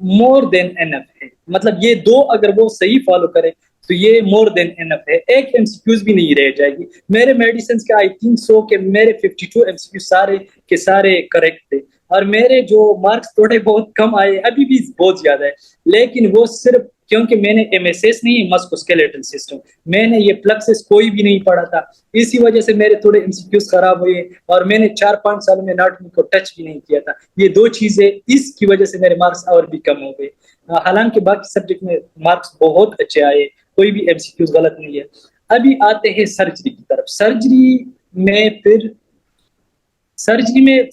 مور دین انف ہے. مطلب یہ دو اگر وہ صحیح فالو کرے تو یہ مور دین انف ہے. ایک ایم سی کیوز بھی نہیں رہ جائے گی. میرے میڈیسنس کے آئی تھنک سو کہ میرے 52 ایم سی کیو سارے کے سارے کریکٹ تھے, اور میرے جو مارکس تھوڑے بہت کم آئے, ابھی بھی بہت زیادہ ہے, لیکن وہ صرف کیونکہ میں نے ایم ایس ایس نہیں مسکوسکیلیٹل سسٹم, میں نے یہ پلکسس کوئی بھی نہیں پڑھا تھا, اسی وجہ سے میرے تھوڑے ایم سی کیوز خراب ہوئے, اور میں نے 4-5 سال میں اناٹمی کو ٹچ بھی نہیں کیا تھا. یہ دو چیزیں اس کی وجہ سے میرے مارکس اور بھی کم ہو گئے. حالانکہ باقی سبجیکٹ میں مارکس بہت اچھے آئے, کوئی بھی ایم سی کیوز غلط نہیں ہے. ابھی آتے ہیں سرجری کی طرف. سرجری میں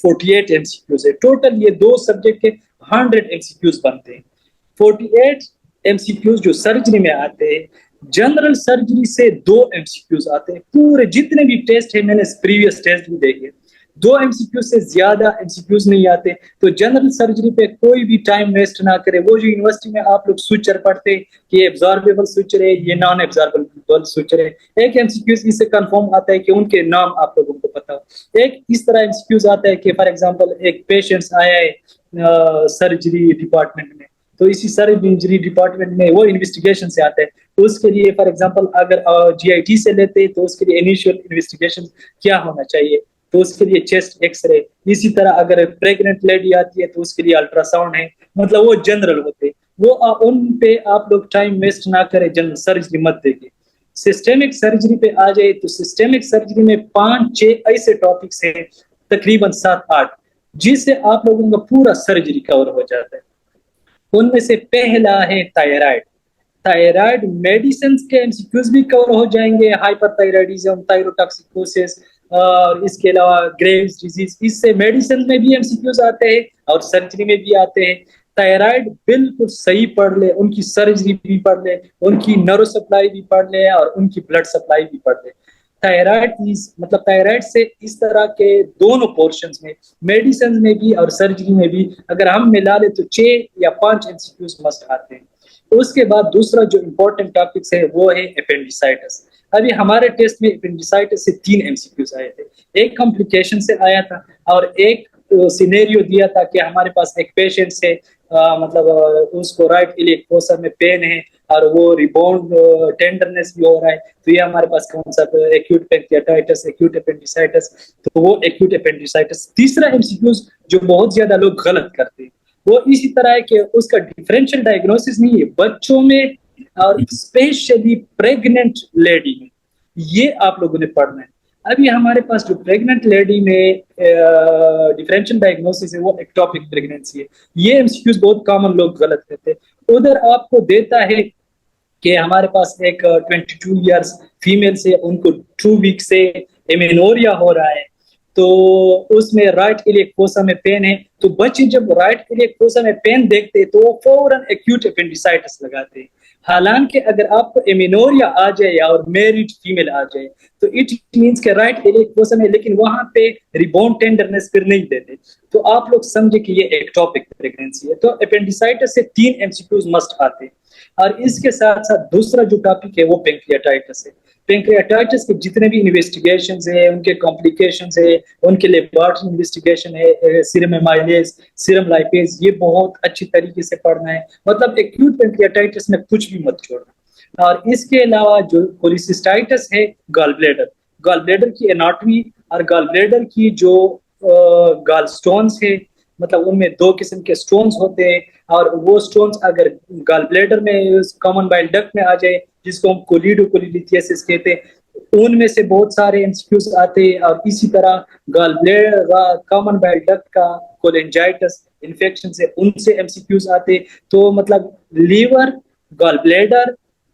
48 ایم سی کیوز ہے ٹوٹل. یہ دو سبجیکٹ کے 100 ایم سی کیوز بنتے ہیں. 48 ایم سی کیوز جو سرجری میں آتے ہیں, جنرل سرجری سے 2 ایم سی کیوز آتے ہیں. پورے جتنے بھی ٹیسٹ ہیں, میں نے پریویس ٹیسٹ بھی دیکھے, 2 ایم سی کیوز سے زیادہ ایم سی کیوز نہیں آتے. تو جنرل سرجری پہ کوئی بھی ٹائم ویسٹ نہ کرے. وہ جو یونیورسٹی میں آپ لوگ سوئچر پڑھتے کہ یہ ایبزاربیبل سوئچر ہے, یہ نان ایبزاربیبل سوئچر ہے, ایک ایم سی کیوز اس سے کنفرم آتا ہے کہ ان کے نام آپ لوگوں کو پتا ہو. ایک اس طرح ایم سی کیوز آتا ہے کہ فار ایگزامپل ایک پیشنٹ آیا ہے سرجری ڈپارٹمنٹ میں, تو اسی سرجری ڈپارٹمنٹ میں وہ انویسٹیگیشن سے آتا ہے. تو اس کے لیے فار ایگزامپل اگر جی آئی ٹی سے لیتے تو اس کے لیے انیشیل انویسٹیگیشن کیا ہونا چاہیے, تو اس کے لیے چیسٹ ایکس رے. اسی طرح اگر پریگننٹ لیڈی آتی ہے تو اس کے لیے الٹرا ساؤنڈ ہے. مطلب وہ جنرل ہوتے, وہ ان پہ آپ لوگ ٹائم ویسٹ نہ کریں, جنرل سرجری مت دیکھیں. سسٹمک سرجری پہ آ جائے تو سسٹمک سرجری میں 5-6 ایسے ٹاپکس ہیں, تقریباً 7-8, جس سے آپ لوگوں کا پورا سرجری کور ہو جاتا ہے. ان میں سے پہلا ہے تھائرائڈ. تھائرائڈ میڈیسنس کے ایم سی کیوز بھی کور ہو جائیں گے, ہائپر تھائرائڈزم, تھائروٹاکسیکوسس, اور اس کے علاوہ گریوز ڈیزیز. اس سے میڈیسن میں بھی ایم سی کیوز آتے ہیں اور سرجری میں بھی آتے ہیں. تھائرائڈ بالکل صحیح پڑھ لے, ان کی سرجری بھی پڑھ لے, ان کی نرو سپلائی بھی پڑھ لے, اور ان کی بلڈ سپلائی بھی پڑھ لے. تھائرائڈ سے اس طرح کے دونوں پورشنز میں, میڈیسن میں بھی اور سرجری میں بھی, اگر ہم ملا لیں تو 6 یا 5 ایم سی کیوز مسٹ آتے ہیں. اس کے بعد دوسرا جو امپورٹنٹ ٹاپکس ہے وہ ہے اپینڈیسائٹس. ابھی ہمارے ٹیسٹ میں اپینڈیسائٹس سے 3 ایم سی کیوز آئے تھے. ایک کمپلیکیشن سے آیا تھا, اور ایک سینیریو دیا تھا کہ ہمارے پاس ایک پیشنٹ سے مطلب اس کو رائٹ ایلیک فوسا میں پین ہے اور وہ ریباؤنڈ ٹینڈرنس بھی ہو رہا ہے, تو یہ ہمارے پاس کون سا ایکیوٹ پینکریاٹائٹس, ایکیوٹ اپینڈیسائٹس, تو وہ ایکیوٹ اپینڈیسائٹس. تیسرا ایم سی کیوز جو بہت زیادہ لوگ غلط کرتے ہیں وہ اسی طرح ہے کہ اس کا ڈیفرینشیل ڈائگنوسس نہیں ہے بچوں میں اور اسپیشلی پریگننٹ لیڈی میں. یہ آپ لوگوں نے پڑھنا ہے. ابھی ہمارے پاس جو پریگننٹ لیڈی میں ڈیفرینشیل ڈائگنوسس ہے وہ ایکٹوپک پریگننسی ہے. یہ ایم سی کیوز بہت کامن لوگ غلط کرتے ہیں. ادھر آپ کو دیتا ہے کہ ہمارے پاس ایک 22 ایئرس فیمیل سے, ان کو 2 ویک سے ایمینوریا ہو رہا ہے, تو اس میں رائٹ ایلیک فوسا میں پین ہے. تو بچے جب رائٹ ایلیک فوسا میں پین دیکھتے تو وہ فوراً ایکیوٹ اپینڈیسائٹس لگاتے ہیں. حالانکہ اگر آپ کو ایمینوریا آ جائے اور میریڈ فیمیل آ جائے تو اٹ مینس کہ رائٹ ایلیک فوسا میں, لیکن وہاں پہ ریباؤنڈ ٹینڈرنس پھر نہیں دیتے, تو آپ لوگ سمجھے کہ یہ ایکٹوپک پریگننسی ہے. تو اپینڈیسائٹس سے 3 ایم سی کیوز مسٹ آتے ہیں. اور اس کے ساتھ ساتھ دوسرا جو ٹاپک ہے وہ پینکریاٹائٹس ہے. پینکریاٹائٹس کے جتنے بھی انویسٹیگیشنز ہیں, ان کے کمپلیکیشنز ہیں, ان کے لیبارٹری انویسٹیگیشن ہے, سیرم ایمائلیز, سیرم لائپیز, یہ بہت اچھی طریقے سے پڑھنا ہے. مطلب ایکیوٹ پینکریاٹائٹس میں کچھ بھی مت چھوڑنا. اور اس کے علاوہ جو پولیسسٹائٹس ہے, گال بلیڈر کی اناٹمی اور گال بلیڈر کی جو گال سٹونز ہے, مطلب ان میں 2 قسم کے سٹونز ہوتے ہیں, اور وہ سٹونز اگر گال بلیڈر میں کامن بائل ڈکٹ میں آ جائے, جس کو ہم کولیڈوکولیتھیسس کہتے ہیں, ان میں سے بہت سارے انسکیوز آتے ہیں. اور اسی طرح گال بلیڈر کامن بائل ڈکٹ کا کولنجائٹس انفیکشن سے, ان سے ایم سی کیوز آتے. تو مطلب لیور, گال بلیڈر,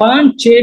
5-6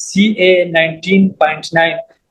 CA19.9,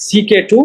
CK2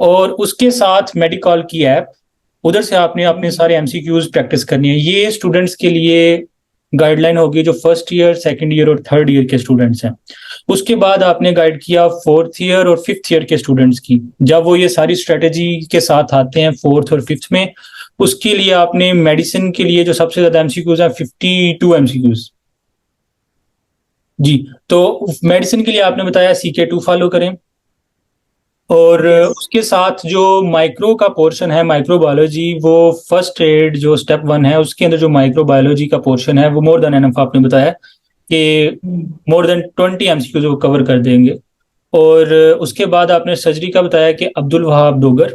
اور اس کے ساتھ میڈیکال کی ایپ, ادھر سے آپ نے اپنے سارے ایم سی کیوز پریکٹس کرنی ہے. یہ اسٹوڈنٹس کے لیے گائیڈ لائن ہوگی جو فرسٹ ایئر, سیکنڈ ایئر اور تھرڈ ایئر کے اسٹوڈنٹس ہیں. اس کے بعد آپ نے گائیڈ کیا فورتھ ایئر اور ففتھ ایئر کے اسٹوڈنٹس کی. جب وہ یہ ساری اسٹریٹجی کے ساتھ آتے ہیں فورتھ اور ففتھ میں, اس کے لیے آپ نے میڈیسن کے لیے جو سب سے زیادہ ایم سی کیوز ہیں 52 ایم سی کیوز. جی, تو میڈیسن کے لیے آپ نے بتایا CK2 فالو کریں, اور اس کے ساتھ جو مائکرو کا پورشن ہے مائکرو بایولوجی, وہ فرسٹ ایڈ جو اسٹیپ 1 ہے اس کے اندر جو مائکرو بایولوجی کا پورشن ہے وہ مور دین انف, آپ نے بتایا کہ مور دین 20 ایم سی کیوز وہ کور کر دیں گے. اور اس کے بعد آپ نے سرجری کا بتایا کہ عبد الوہاب ڈوگر,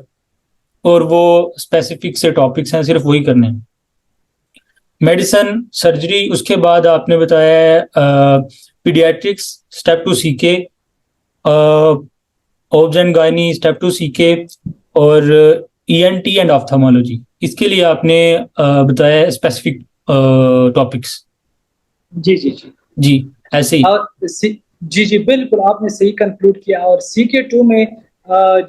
اور وہ اسپیسیفک سے ٹاپکس ہیں, صرف وہی کرنے ہیں. میڈیسن سرجری, اس کے بعد آپ نے بتایا paediatrics step 2 CK, obs and gynae step 2 CK, اور ENT اینڈ آپتھالمولوجی. اس کے لیے آپ نے بتایا اسپیسیفک ٹاپکس. جی جی جی جی ایسے ہی. اور جی جی بالکل آپ نے صحیح کنکلوڈ کیا. اور CK2 میں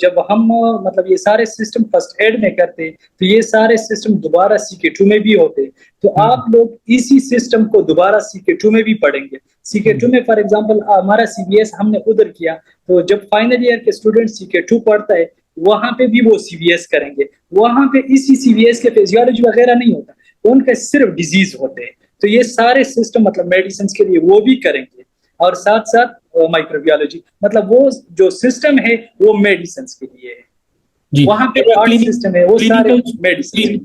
جب ہم مطلب یہ سارے سسٹم فرسٹ ایڈ میں کرتے تو یہ سارے سسٹم دوبارہ CK2 میں بھی ہوتے, تو آپ لوگ اسی سسٹم کو دوبارہ CK2 میں بھی پڑھیں گے. CK2 میں فار ایگزامپل ہمارا CBS ہم نے ادھر کیا, تو جب فائنل ایئر کے اسٹوڈنٹ CK2 پڑھتا ہے وہاں پہ بھی وہ CBS کریں گے. وہاں پہ اسی CBS کے فزیولوجی وغیرہ نہیں ہوتا, ان کے صرف ڈیزیز ہوتے ہیں. تو یہ سارے سسٹم مطلب میڈیسنس کے لیے وہ بھی کریں گے, اور ساتھ ساتھ مائکروبیولوجی, مطلب وہ جو سسٹم ہے وہ میڈیسنس کے لیے ہے. جی, وہاں پہ آرٹ سسٹم ہے وہ سارے میڈیسن.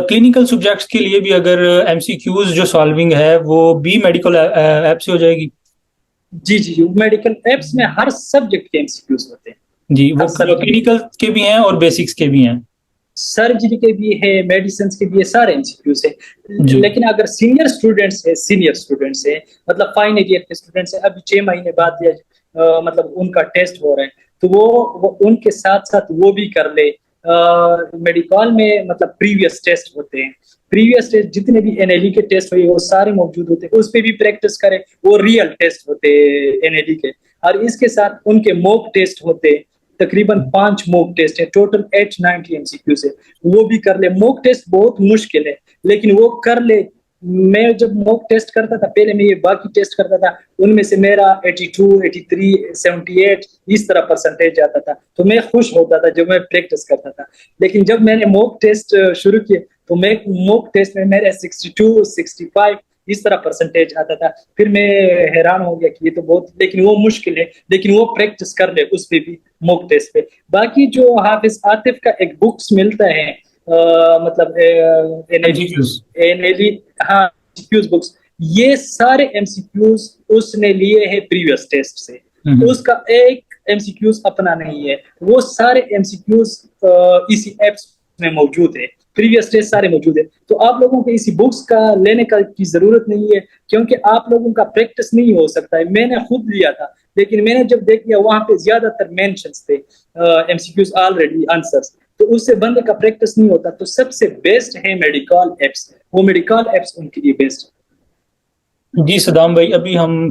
کلینکل سبجیکٹس کے لیے بھی اگر ایم سی کیوز جو سالونگ ہے وہ بھی میڈیکل ایپ سے ہو جائے گی. جی جی میڈیکل ایپس میں ہر سبجیکٹ کے MCQs ہوتے ہیں. جی, وہ کلینکل کے بھی ہیں اور بیسکس کے بھی ہیں, سرجری کے بھی ہے, میڈیسنس کے بھی ہے, سارے MCQs ہیں. لیکن اگر سینئر اسٹوڈنٹس ہیں مطلب فائنل ایئر کے اسٹوڈنٹس ہیں, ابھی 6 مہینے بعد مطلب ان کا ٹیسٹ ہو رہا ہے, تو وہ ان کے ساتھ ساتھ وہ بھی کر لے. میڈیکال میں مطلب پریویس ٹیسٹ ہوتے ہیں, پریویس ٹیسٹ جتنے بھی NLE کے ٹیسٹ ہوئے وہ سارے موجود ہوتے ہیں, اس پہ بھی پریکٹس کریں. وہ ریئل ٹیسٹ ہوتے NLE کے, اور اس کے ساتھ ان کے موک ٹیسٹ ہوتے, تقریباً 5 موک ٹیسٹ ہے, ٹوٹل 890 MCQs ہے, وہ بھی کر لے. موک ٹیسٹ بہت مشکل ہے لیکن وہ کر لے. میں جب موک ٹیسٹ کرتا تھا پہلے میں یہ باقی ٹیسٹ کرتا تھا, ان میں سے میرا 82 83 78 اس طرح پرسنٹیج آتا تھا, تو میں خوش ہوتا تھا جب میں پریکٹس کرتا تھا. لیکن جب میں نے موک ٹیسٹ شروع کیے تو میں موک ٹیسٹ میں میرے 62 65 اس طرح پرسنٹیج آتا تھا. پھر میں حیران ہو گیا کہ یہ تو بہت, لیکن وہ مشکل ہے, لیکن وہ پریکٹس کر لے اس پہ بھی موک ٹیسٹ پہ. باقی جو حافظ عاطف کا ایک بکس ملتا ہے مطلب NLE, ہاں بکس, یہ سارے MCQs اس نے لیے ہیں پریویس ٹیسٹ سے. اس کا ایک MCQs اپنا نہیں ہے, وہ سارے MCQs اسی ایپس میں موجود ہے, پریویس ٹیسٹ سارے موجود ہے. تو آپ لوگوں کو اسی بکس کا لینے کی ضرورت نہیں ہے, کیونکہ آپ لوگوں کا پریکٹس نہیں ہو سکتا ہے. میں نے خود لیا تھا, لیکن میں نے جب دیکھ لیا وہاں پہ زیادہ تر مینشنز تھے MCQs آلریڈی آنسرز, تو اس سے بندے کا پریکٹس نہیں ہوتا. تو سب سے بیسٹ ہے میڈیکل ایپس, وہ میڈیکل ایپس ان کے لیے بیسٹ ہے. جی صدام بھائی, ابھی ہم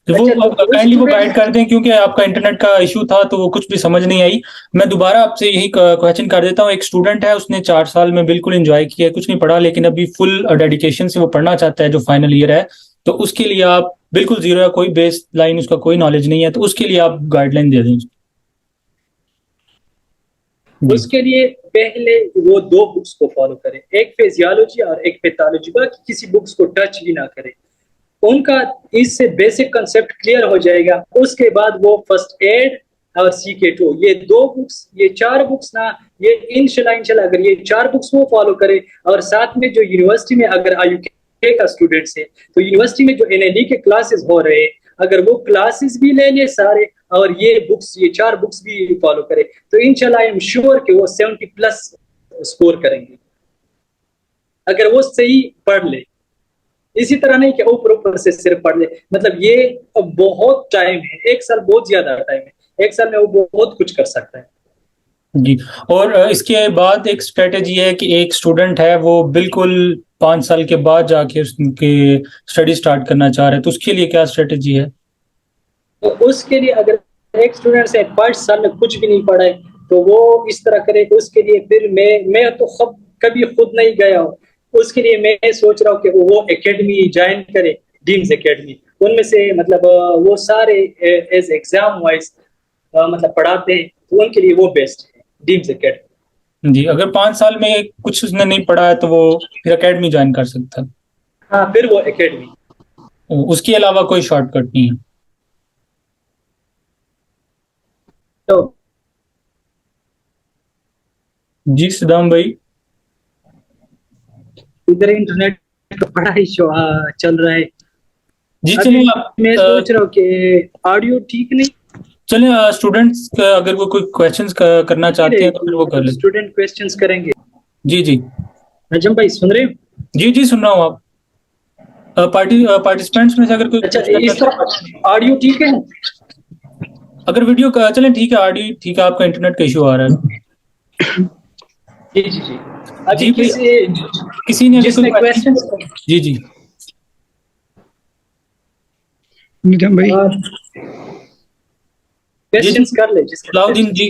وہ کائنڈلی وہ گائڈ کر دیں, کیونکہ آپ کا انٹرنیٹ کا ایشو تھا تو وہ کچھ بھی سمجھ نہیں آئی. میں دوبارہ آپ سے یہی کویشچن کر دیتا ہوں. ایک اسٹوڈنٹ ہے, اس نے 4 سال میں بالکل انجوائے کیا, کچھ نہیں پڑھا, لیکن ابھی فل ڈیڈیکیشن سے وہ پڑھنا چاہتا ہے جو فائنل ایئر ہے, تو اس کے لیے آپ بالکل زیرو ہے, کوئی بیس لائن اس کا کوئی نالج نہیں ہے, تو اس کے لیے آپ گائیڈ لائن دے دیں. اس کے لیے پہلے وہ 2 بکس کو فالو کریں, ایک فزیالوجی اور ایک پیتھالوجی. باقی کسی بکس کو ٹچ بھی نہ کریں, ان کا اس سے بیسک کنسپٹ کلیئر ہو جائے گا. اس کے بعد وہ فرسٹ ایڈ اور CK2, یہ 2 بکس, یہ 4 بکس نا, یہ انشاءاللہ اگر یہ 4 بکس وہ فالو کرے, اور ساتھ میں جو یونیورسٹی میں اگر IUK کا اسٹوڈنٹس ہے تو یونیورسٹی میں جو NLE کے کلاسز ہو رہے ہیں, اگر وہ کلاسز بھی لے لے سارے, اور یہ بکس, یہ 4 بکس بھی فالو کرے, تو انشاءاللہ آئی ایم شیور کہ وہ 70+ اسکور کریں گے, اگر وہ صحیح پڑھ لے. اسی طرح نہیں کہ اوپر سے صرف پڑھ لے, مطلب یہ بہت ٹائم ہے, 1 سال بہت زیادہ ٹائم ہے, 1 سال میں وہ بہت کچھ کر سکتا ہے. جی, اور اس کے بعد ایک اسٹریٹجی ہے کہ ایک اسٹوڈنٹ ہے وہ بالکل 5 سال کے بعد جا کے اس کے اسٹڈی اسٹارٹ کرنا چاہ رہے ہیں, تو اس کے لیے کیا اسٹریٹجی ہے؟ تو اس کے لیے اگر ایک اسٹوڈنٹ سے 5 سال میں کچھ بھی نہیں پڑھا ہے, تو وہ اس طرح کرے. اس کے لیے پھر میں تو کبھی خود نہیں گیا ہوں, اس کے لیے میں سوچ رہا ہوں کہ وہ اکیڈمی جوائن کرے, ڈیمز اکیڈمی. ان میں سے مطلب وہ سارے ایز ایگزام وائز مطلب پڑھاتے ہیں, تو ان کے لیے وہ بیسٹ ہے ڈیمز اکیڈمی. جی, اگر 5 سال میں کچھ اس نے نہیں پڑھا ہے تو وہ پھر اکیڈمی جوائن کر سکتا ہے. ہاں, پھر وہ اکیڈمی. اس کے علاوہ کوئی شارٹ کٹ نہیں ہے. تو جی صدام بھائی. ادھر انٹرنیٹ کا بڑا ایشو چل رہا ہے. جی ابھی چلیں میں سوچ رہا ہوں کہ آڈیو ٹھیک نہیں. چلیں اسٹوڈینٹس اگر وہ کوئی کویشچنس کرنا چاہتے ہیں تو پھر وہ کر لیں. اسٹوڈنٹ کویسچنس کریں گے. جی جی نجم بھائی سن رہے ہیں؟ جی جی سن رہا ہوں. آپ پارٹیسپینٹس میں سے اگر کوئی اچھا, پوچھنا اس چاہتے طرح آڈیو ٹھیک ہے؟ اگر ویڈیو کا چلیں ٹھیک ہے, آڈیو ٹھیک ہے, آپ کا انٹرنیٹ کا ایشو آ رہا ہے. جی جی جی. ابھی جی کسی نے اگر جس کوئی نے کویسچنس جی جی نجم بھائی کویسچنس کر لے. جس صلاح الدین جی.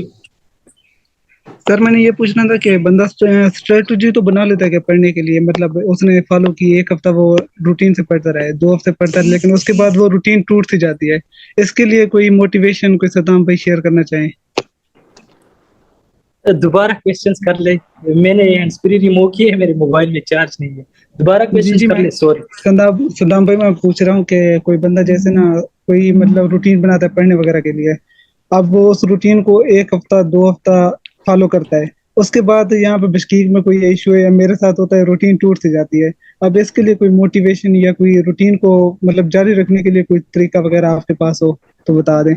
سر میں نے یہ پوچھنا تھا کہ بندہ اسٹریٹجی تو بنا لیتا ہے کہ پڑھنے کے لیے, مطلب اس نے فالو کی, 1 ہفتہ وہ روٹین سے پڑھتا رہے, 2 ہفتے پڑھتا ہے, لیکن اس کے بعد وہ روٹین ٹوٹ سی جاتی ہے. اس کے لیے کوئی موٹیویشن کوئی صدام بھائی شیئر کرنا چاہیں؟ دوبارہ کویسچنس کر لے. میں نے ہینڈز فری ریموو کی ہے, میرے موبائل میں چارج نہیں ہے. دوبارہ جی کویسچنس جی کر میں لے. سوری صدام بھائی میں پوچھ رہا ہوں کہ کوئی بندہ جیسے نا کوئی مطلب روٹین بناتا ہے پڑھنے وغیرہ کے لیے, اب وہ اس روٹین کو 1 ہفتہ 2 ہفتہ فالو کرتا ہے, اس کے بعد یہاں پہ بشکیک میں کوئی ایشو ہے یا میرے ساتھ ہوتا ہے, روٹین ٹوٹ سی جاتی ہے. اب اس کے لیے کوئی موٹیویشن یا کوئی روٹین کو مطلب جاری رکھنے کے لیے کوئی طریقہ وغیرہ آپ کے پاس ہو تو بتا دیں.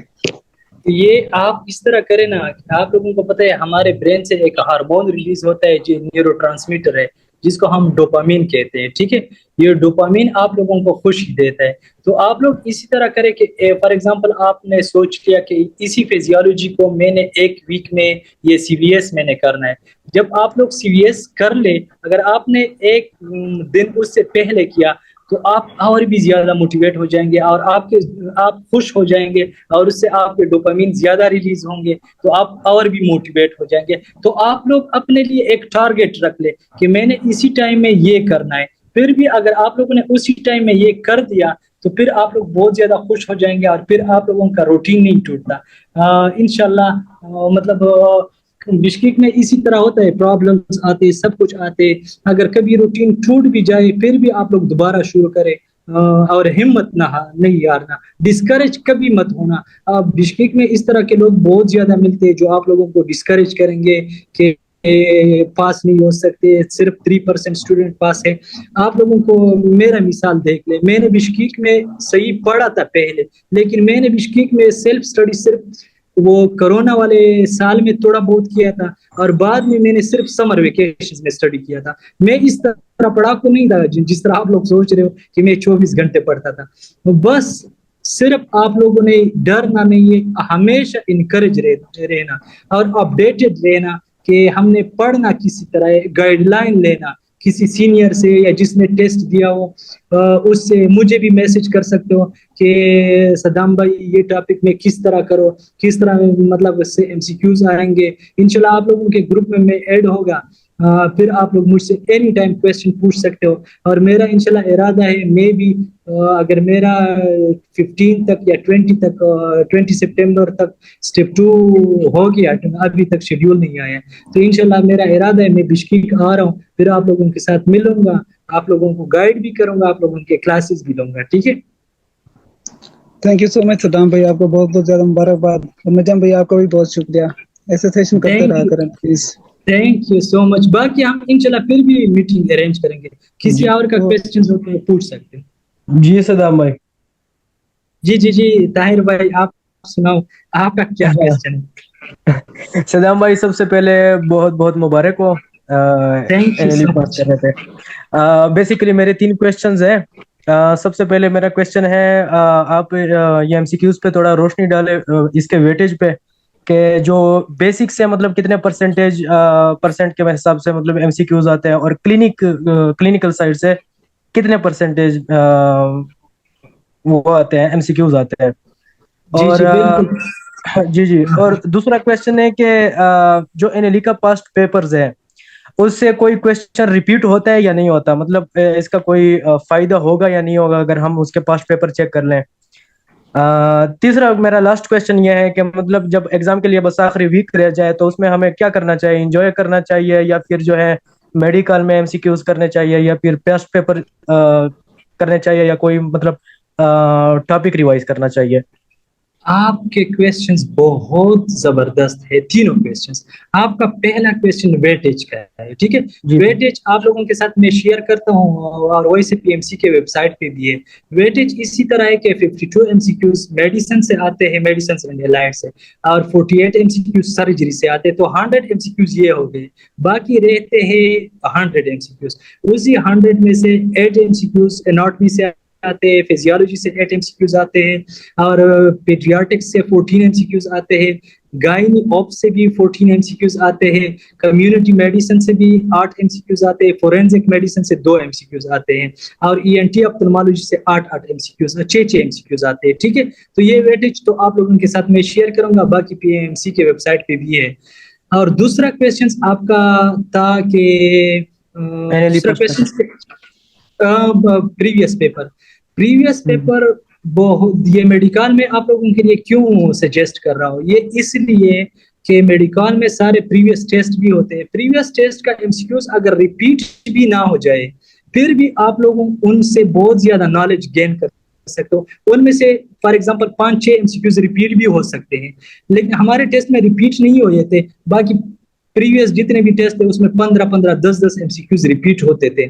یہ آپ اس طرح کریں نا, آپ لوگوں کو پتہ ہے ہمارے برین سے ایک ہارمون ریلیز ہوتا ہے جو نیورو ٹرانسمیٹر ہے, جس کو ہم ڈوپامین کہتے ہیں. ٹھیک ہے, یہ ڈوپامین آپ لوگوں کو خوشی دیتا ہے. تو آپ لوگ اسی طرح کریں کہ فار ایگزامپل آپ نے سوچ لیا کہ اسی فزیولوجی کو میں نے 1 ویک میں یہ CVS میں نے کرنا ہے. جب آپ لوگ CVS کر لے, اگر آپ نے 1 دن اس سے پہلے کیا تو آپ اور بھی زیادہ موٹیویٹ ہو جائیں گے, اور آپ خوش ہو جائیں گے, اور اس سے آپ کے ڈوپامین زیادہ ریلیز ہوں گے, تو آپ اور بھی موٹیویٹ ہو جائیں گے. تو آپ لوگ اپنے لیے ایک ٹارگیٹ رکھ لے کہ میں نے اسی ٹائم میں یہ کرنا ہے. پھر بھی اگر آپ لوگوں نے اسی ٹائم میں یہ کر دیا تو پھر آپ لوگ بہت زیادہ خوش ہو جائیں گے, اور پھر آپ لوگوں کا روٹین نہیں ٹوٹتا. انشاءاللہ مطلب بشکیک میں اسی طرح ہوتا ہے, پرابلمز آتے, سب کچھ آتے. اگر کبھی روٹین ٹوٹ بھی جائے پھر بھی آپ لوگ دوبارہ شروع کریں, اور ہمت نہیں ہارنا, ڈسکریج کبھی مت ہونا. بشکیک میں اس طرح کے لوگ بہت زیادہ ملتے ہیں جو آپ لوگوں کو ڈسکریج کریں گے کہ پاس نہیں ہو سکتے, صرف 3% اسٹوڈنٹ پاس ہے. آپ لوگوں کو میرا مثال دیکھ لیں, میں نے بشکیک میں صحیح پڑھا تھا پہلے, لیکن میں نے بشکیک میں سیلف اسٹڈی صرف وہ کرونا والے سال میں تھوڑا بہت کیا تھا, اور بعد میں نے صرف سمر ویکیشن میں اسٹڈی کیا تھا. میں اس طرح پڑھا کو نہیں تھا جس طرح آپ لوگ سوچ رہے ہو کہ میں 24 گھنٹے پڑھتا تھا. بس صرف آپ لوگوں نے ڈرنا نہیں ہے, ہمیشہ انکریج رہنا اور اپڈیٹڈ رہنا کہ ہم نے پڑھنا کسی طرح ہے, گائیڈ لائن لینا کسی سینئر سے یا جس نے ٹیسٹ دیا ہو اس سے. مجھے بھی میسج کر سکتے ہو کہ صدام بھائی یہ ٹاپک میں کس طرح کرو, کس طرح مطلب اس سے MCQs آئیں گے. انشاءاللہ آپ لوگوں کے گروپ میں ایڈ ہوگا, پھر آپ لوگ مجھ سے اینی ٹائم کویسچن پوچھ سکتے ہو. اور میرا انشاءاللہ ارادہ ہے, میں بھی اگر میرا 15 تک یا 20 سپٹمبر تک اسٹیپ 2 ہو گیا, ابھی تک شیڈیول نہیں آیا, تو انشاءاللہ میرا ارادہ ہے میں بشکیک آ رہا ہوں, پھر آپ لوگوں کے ساتھ ملوں گا, آپ لوگوں کو گائیڈ بھی کروں گا, آپ لوگوں کے کلاسز بھی لوں گا. ٹھیک ہے, thank you so much Saddam بھائی, آپ کو بہت بہت زیادہ مبارکباد. اور نجم بھائی آپ کا بھی بہت شکریہ, ایسے سیشن کرتے رہا کریں پلیز. تھینک یو سو مچ. باقی ہم انشاءاللہ پھر بھی میٹنگ ارینج کریں گے, کسی اور کا کویسچن ہو تو پوچھ سکتے ہیں. جی صدام بھائی. جی طاہر بھائی آپ سناؤ, آپ کا کیا کویسچن ہے؟ صدام بھائی سب سے پہلے بہت بہت مبارک ہو, تھینک یو NLE سو پاس مچ. کر رہے تھے. بیسیکلی میرے 3 کویسچنز ہیں. سب سے پہلے میرا کویسچن ہے, آپ یہ MCQs پہ تھوڑا روشنی ڈالے اس کے ویٹیج پہ, کہ جو بیسک سے مطلب کتنے پرسنٹ کے حساب سے مطلب MCQs آتے ہیں, اور کلینکل سائڈ سے کتنے پرسنٹیج وہ آتے ہیں MCQs آتے ہیں. جی اور بالکل. جی جی, اور دوسرا کوشچن ہے کہ جو انیلیکا پاسٹ پیپرز ہے اس سے کوئی کوشچن ریپیٹ ہوتا ہے یا نہیں ہوتا, مطلب اس کا کوئی فائدہ ہوگا یا نہیں ہوگا اگر ہم اس کے پاسٹ پیپر چیک کر لیں. تیسرا میرا لاسٹ کوشچن یہ ہے کہ مطلب جب ایگزام کے لیے بس آخری ویک رہ جائے تو اس میں ہمیں کیا کرنا چاہیے, انجوائے کرنا چاہیے یا پھر جو ہے میڈیکل میں MCQs کرنے چاہیے یا پھر پاسٹ پیپر کرنے چاہیے یا کوئی مطلب ٹاپک ریوائز کرنا چاہیے؟ آپ کے کویسچنز بہت زبردست ہے, تینوں کویسچنز. آپ کا پہلا کویسچن ویٹیج کا ہے, ٹھیک ہے. جی ویٹیج آپ لوگوں کے ساتھ میں شیئر کرتا ہوں اور ویسے PMC کے ویب سائٹ پہ بھی ہے. ویٹیج اسی طرح ہے کہ 52 MCQs میڈیسن سے آتے ہیں, میڈیسن اینڈ الائڈ سے, اور 48 MCQs سرجری سے آتے ہیں, تو 100 MCQs یہ ہو گئے. باقی رہتے ہیں 100 MCQs. اسی 100 میں سے 8 MCQs اناٹمی سے آتے ہیں, فزیولوجی سے 8 MCQs آتے ہیں, اور پیڈیاٹرکس سے 14 MCQs آتے ہیں, گائنی آپ سے بھی 14 MCQs آتے ہیں, کمیونٹی میڈیسن سے بھی 8 MCQs آتے ہیں, فورینزک میڈیسن سے 2 MCQs آتے ہیں, اور ENT آپتھالمالوجی سے 8 MCQs 6 MCQs آتے ہیں, ٹھیک ہے. تو یہ ویٹیج تو آپ لوگوں کے ساتھ میں شیئر کروں گا, باقی PMC کے ویب سائٹ پہ بھی ہے. اور دوسرا کویسچن آپ کا تھا کہ دوسرا کویسچن پریویس پیپر بہت, یہ میڈیکل میں آپ لوگوں کے لیے کیوں سجیسٹ کر رہا ہوں, یہ اس لیے کہ میڈیکل میں سارے پریویس ٹیسٹ بھی ہوتے ہیں. پریویس ٹیسٹ کا MCQs اگر ریپیٹ بھی نہ ہو جائے پھر بھی آپ لوگوں ان سے بہت زیادہ نالج گین کر سکتے ہو. ان میں سے فار ایگزامپل 5-6 MCQs ریپیٹ بھی ہو سکتے ہیں, لیکن ہمارے ٹیسٹ میں ریپیٹ نہیں ہوئے تھے. باقی پریویس جتنے بھی ٹیسٹ تھے اس میں 15-15 10-10 MCQs ریپیٹ ہوتے تھے.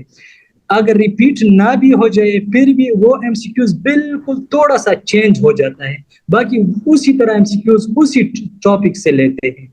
اگر ریپیٹ نہ بھی ہو جائے پھر بھی وہ MCQs بالکل تھوڑا سا چینج ہو جاتا ہے, باقی اسی طرح MCQs اسی ٹاپک سے لیتے ہیں.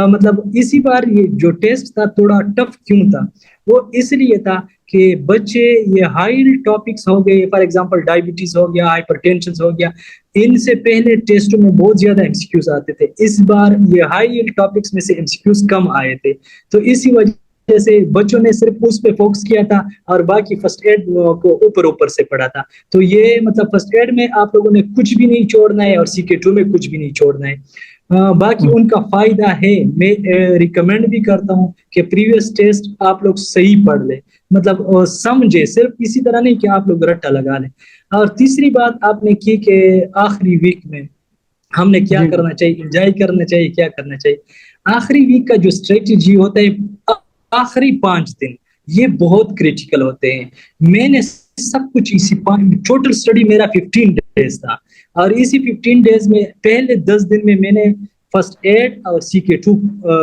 مطلب اسی بار یہ جو ٹیسٹ تھا تھوڑا ٹف کیوں تھا, وہ اس لیے تھا کہ بچے یہ ہائی ٹاپکس ہو گئے, فار ایگزامپل ڈائبٹیز ہو گیا, ہائپر ٹینشن ہو گیا, ان سے پہلے ٹیسٹوں میں بہت زیادہ MCQs آتے تھے. اس بار یہ ہائی ٹاپکس میں سے MCQs کم آئے تھے, تو اسی وجہ سے بچوں نے صرف اس پہ فوکس کیا تھا اور باقی فرسٹ ایڈ کو اوپر سے پڑھا تھا. تو یہ مطلب فرسٹ ایڈ میں آپ لوگوں نے کچھ بھی نہیں چھوڑنا ہے اور CK2 میں کچھ بھی نہیں چھوڑنا ہے. باقی ان کا فائدہ ہے. میں ریکمینڈ بھی کرتا ہوں کہ پریویس ٹیسٹ آپ لوگ صحیح پڑھ لیں, مطلب سمجھے, صرف اسی طرح نہیں کہ آپ لوگ رٹا لگا لیں. اور تیسری بات آپ نے کی کہ آخری ویک میں ہم نے کیا کرنا چاہیے, انجوائے کرنا چاہیے, کیا کرنا چاہیے. آخری ویک کا جو اسٹریٹجی ہوتا ہے, آخری 5 دن یہ بہت کریٹیکل ہوتے ہیں. میں نے سب کچھ اسی ٹوٹل اسٹڈی میرا 15 ڈیز تھا, اور اسی 15 ڈیز میں پہلے 10 دن میں نے فرسٹ ایڈ اور CK2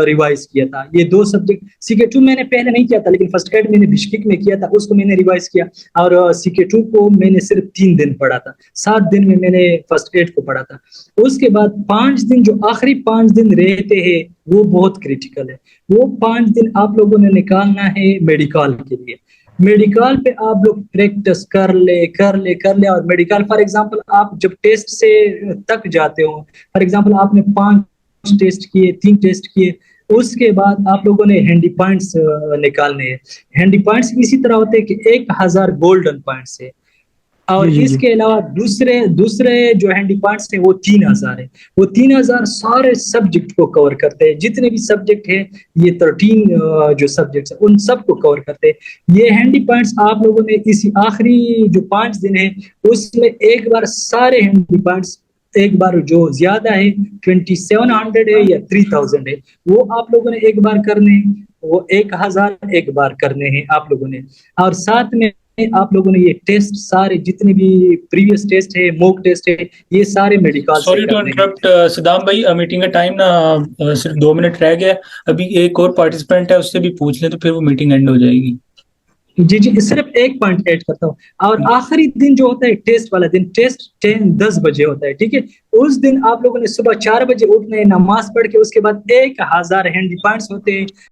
ریوائز کیا تھا. یہ 2 سبجیکٹ, CK2 میں نے پہلے نہیں کیا تھا لیکن فرسٹ ایڈ میں نے بشکیک میں کیا تھا, اس کو میں نے ریوائز کیا, اور CK2 کو میں نے صرف 3 دن پڑھا تھا, 7 دن میں نے فرسٹ ایڈ کو پڑھا تھا. اس کے بعد 5 دن جو آخری 5 دن رہتے ہیں وہ بہت کریٹیکل ہے. وہ 5 دن آپ لوگوں نے نکالنا ہے میڈیکل کے لیے. میڈیکل پہ آپ لوگ پریکٹس کر لے اور میڈیکل فار ایگزامپل آپ جب ٹیسٹ سے تک جاتے ہو, فار ایگزامپل آپ نے 5 ٹیسٹ کیے, 3 ٹیسٹ کیے, اس کے بعد آپ لوگوں نے ہینڈی پوائنٹس نکالنے ہیں. ہینڈی پوائنٹس اسی طرح ہوتے ہیں کہ 1000 گولڈن پوائنٹس ہے, اور اس کے علاوہ دوسرے جو ہینڈی پوائنٹس ہیں وہ 3000 ہیں. وہ 3000 سارے سبجیکٹ کو کور کرتے ہیں, جتنے بھی سبجیکٹ ہیں, یہ 13 جو سبجیکٹس ہیں ان سب کو کور کرتے ہیں. یہ ہینڈی پوائنٹس آپ لوگوں نے اسی آخری جو 5 دن ہیں اس میں ایک بار سارے ہینڈی پوائنٹس, ایک بار جو زیادہ ہے 2700 ہے یا 3000 ہے, وہ آپ لوگوں نے ایک بار کرنے ہیں. وہ 1000 ایک بار کرنے ہیں آپ لوگوں نے, اور ساتھ میں آپ لوگوں نے یہ ٹیسٹ سارے جتنے بھی پریویس ٹیسٹ ہے, موک ٹیسٹ ہے, یہ سارے میڈیکل سے سوری ٹو انٹرپٹ صدام بھائی, میٹنگ کا ٹائم نا صرف 2 منٹ رہ گیا. ابھی ایک اور پارٹیسپینٹ ہے, اس سے بھی پوچھ لیں تو پھر وہ میٹنگ اینڈ ہو جائے گی. جی صرف ایک پوائنٹ ایڈ کرتا ہوں. اور آخری دن جو ہوتا ہے ٹیسٹ والا دن, ٹیسٹ 10 بجے ہوتا ہے, ٹھیک ہے. اس دن آپ لوگوں نے صبح 4 بجے اٹھنا ہے, نماز پڑھ کے اس کے بعد 1000 ہینڈی پوائنٹس ہوتے ہیں,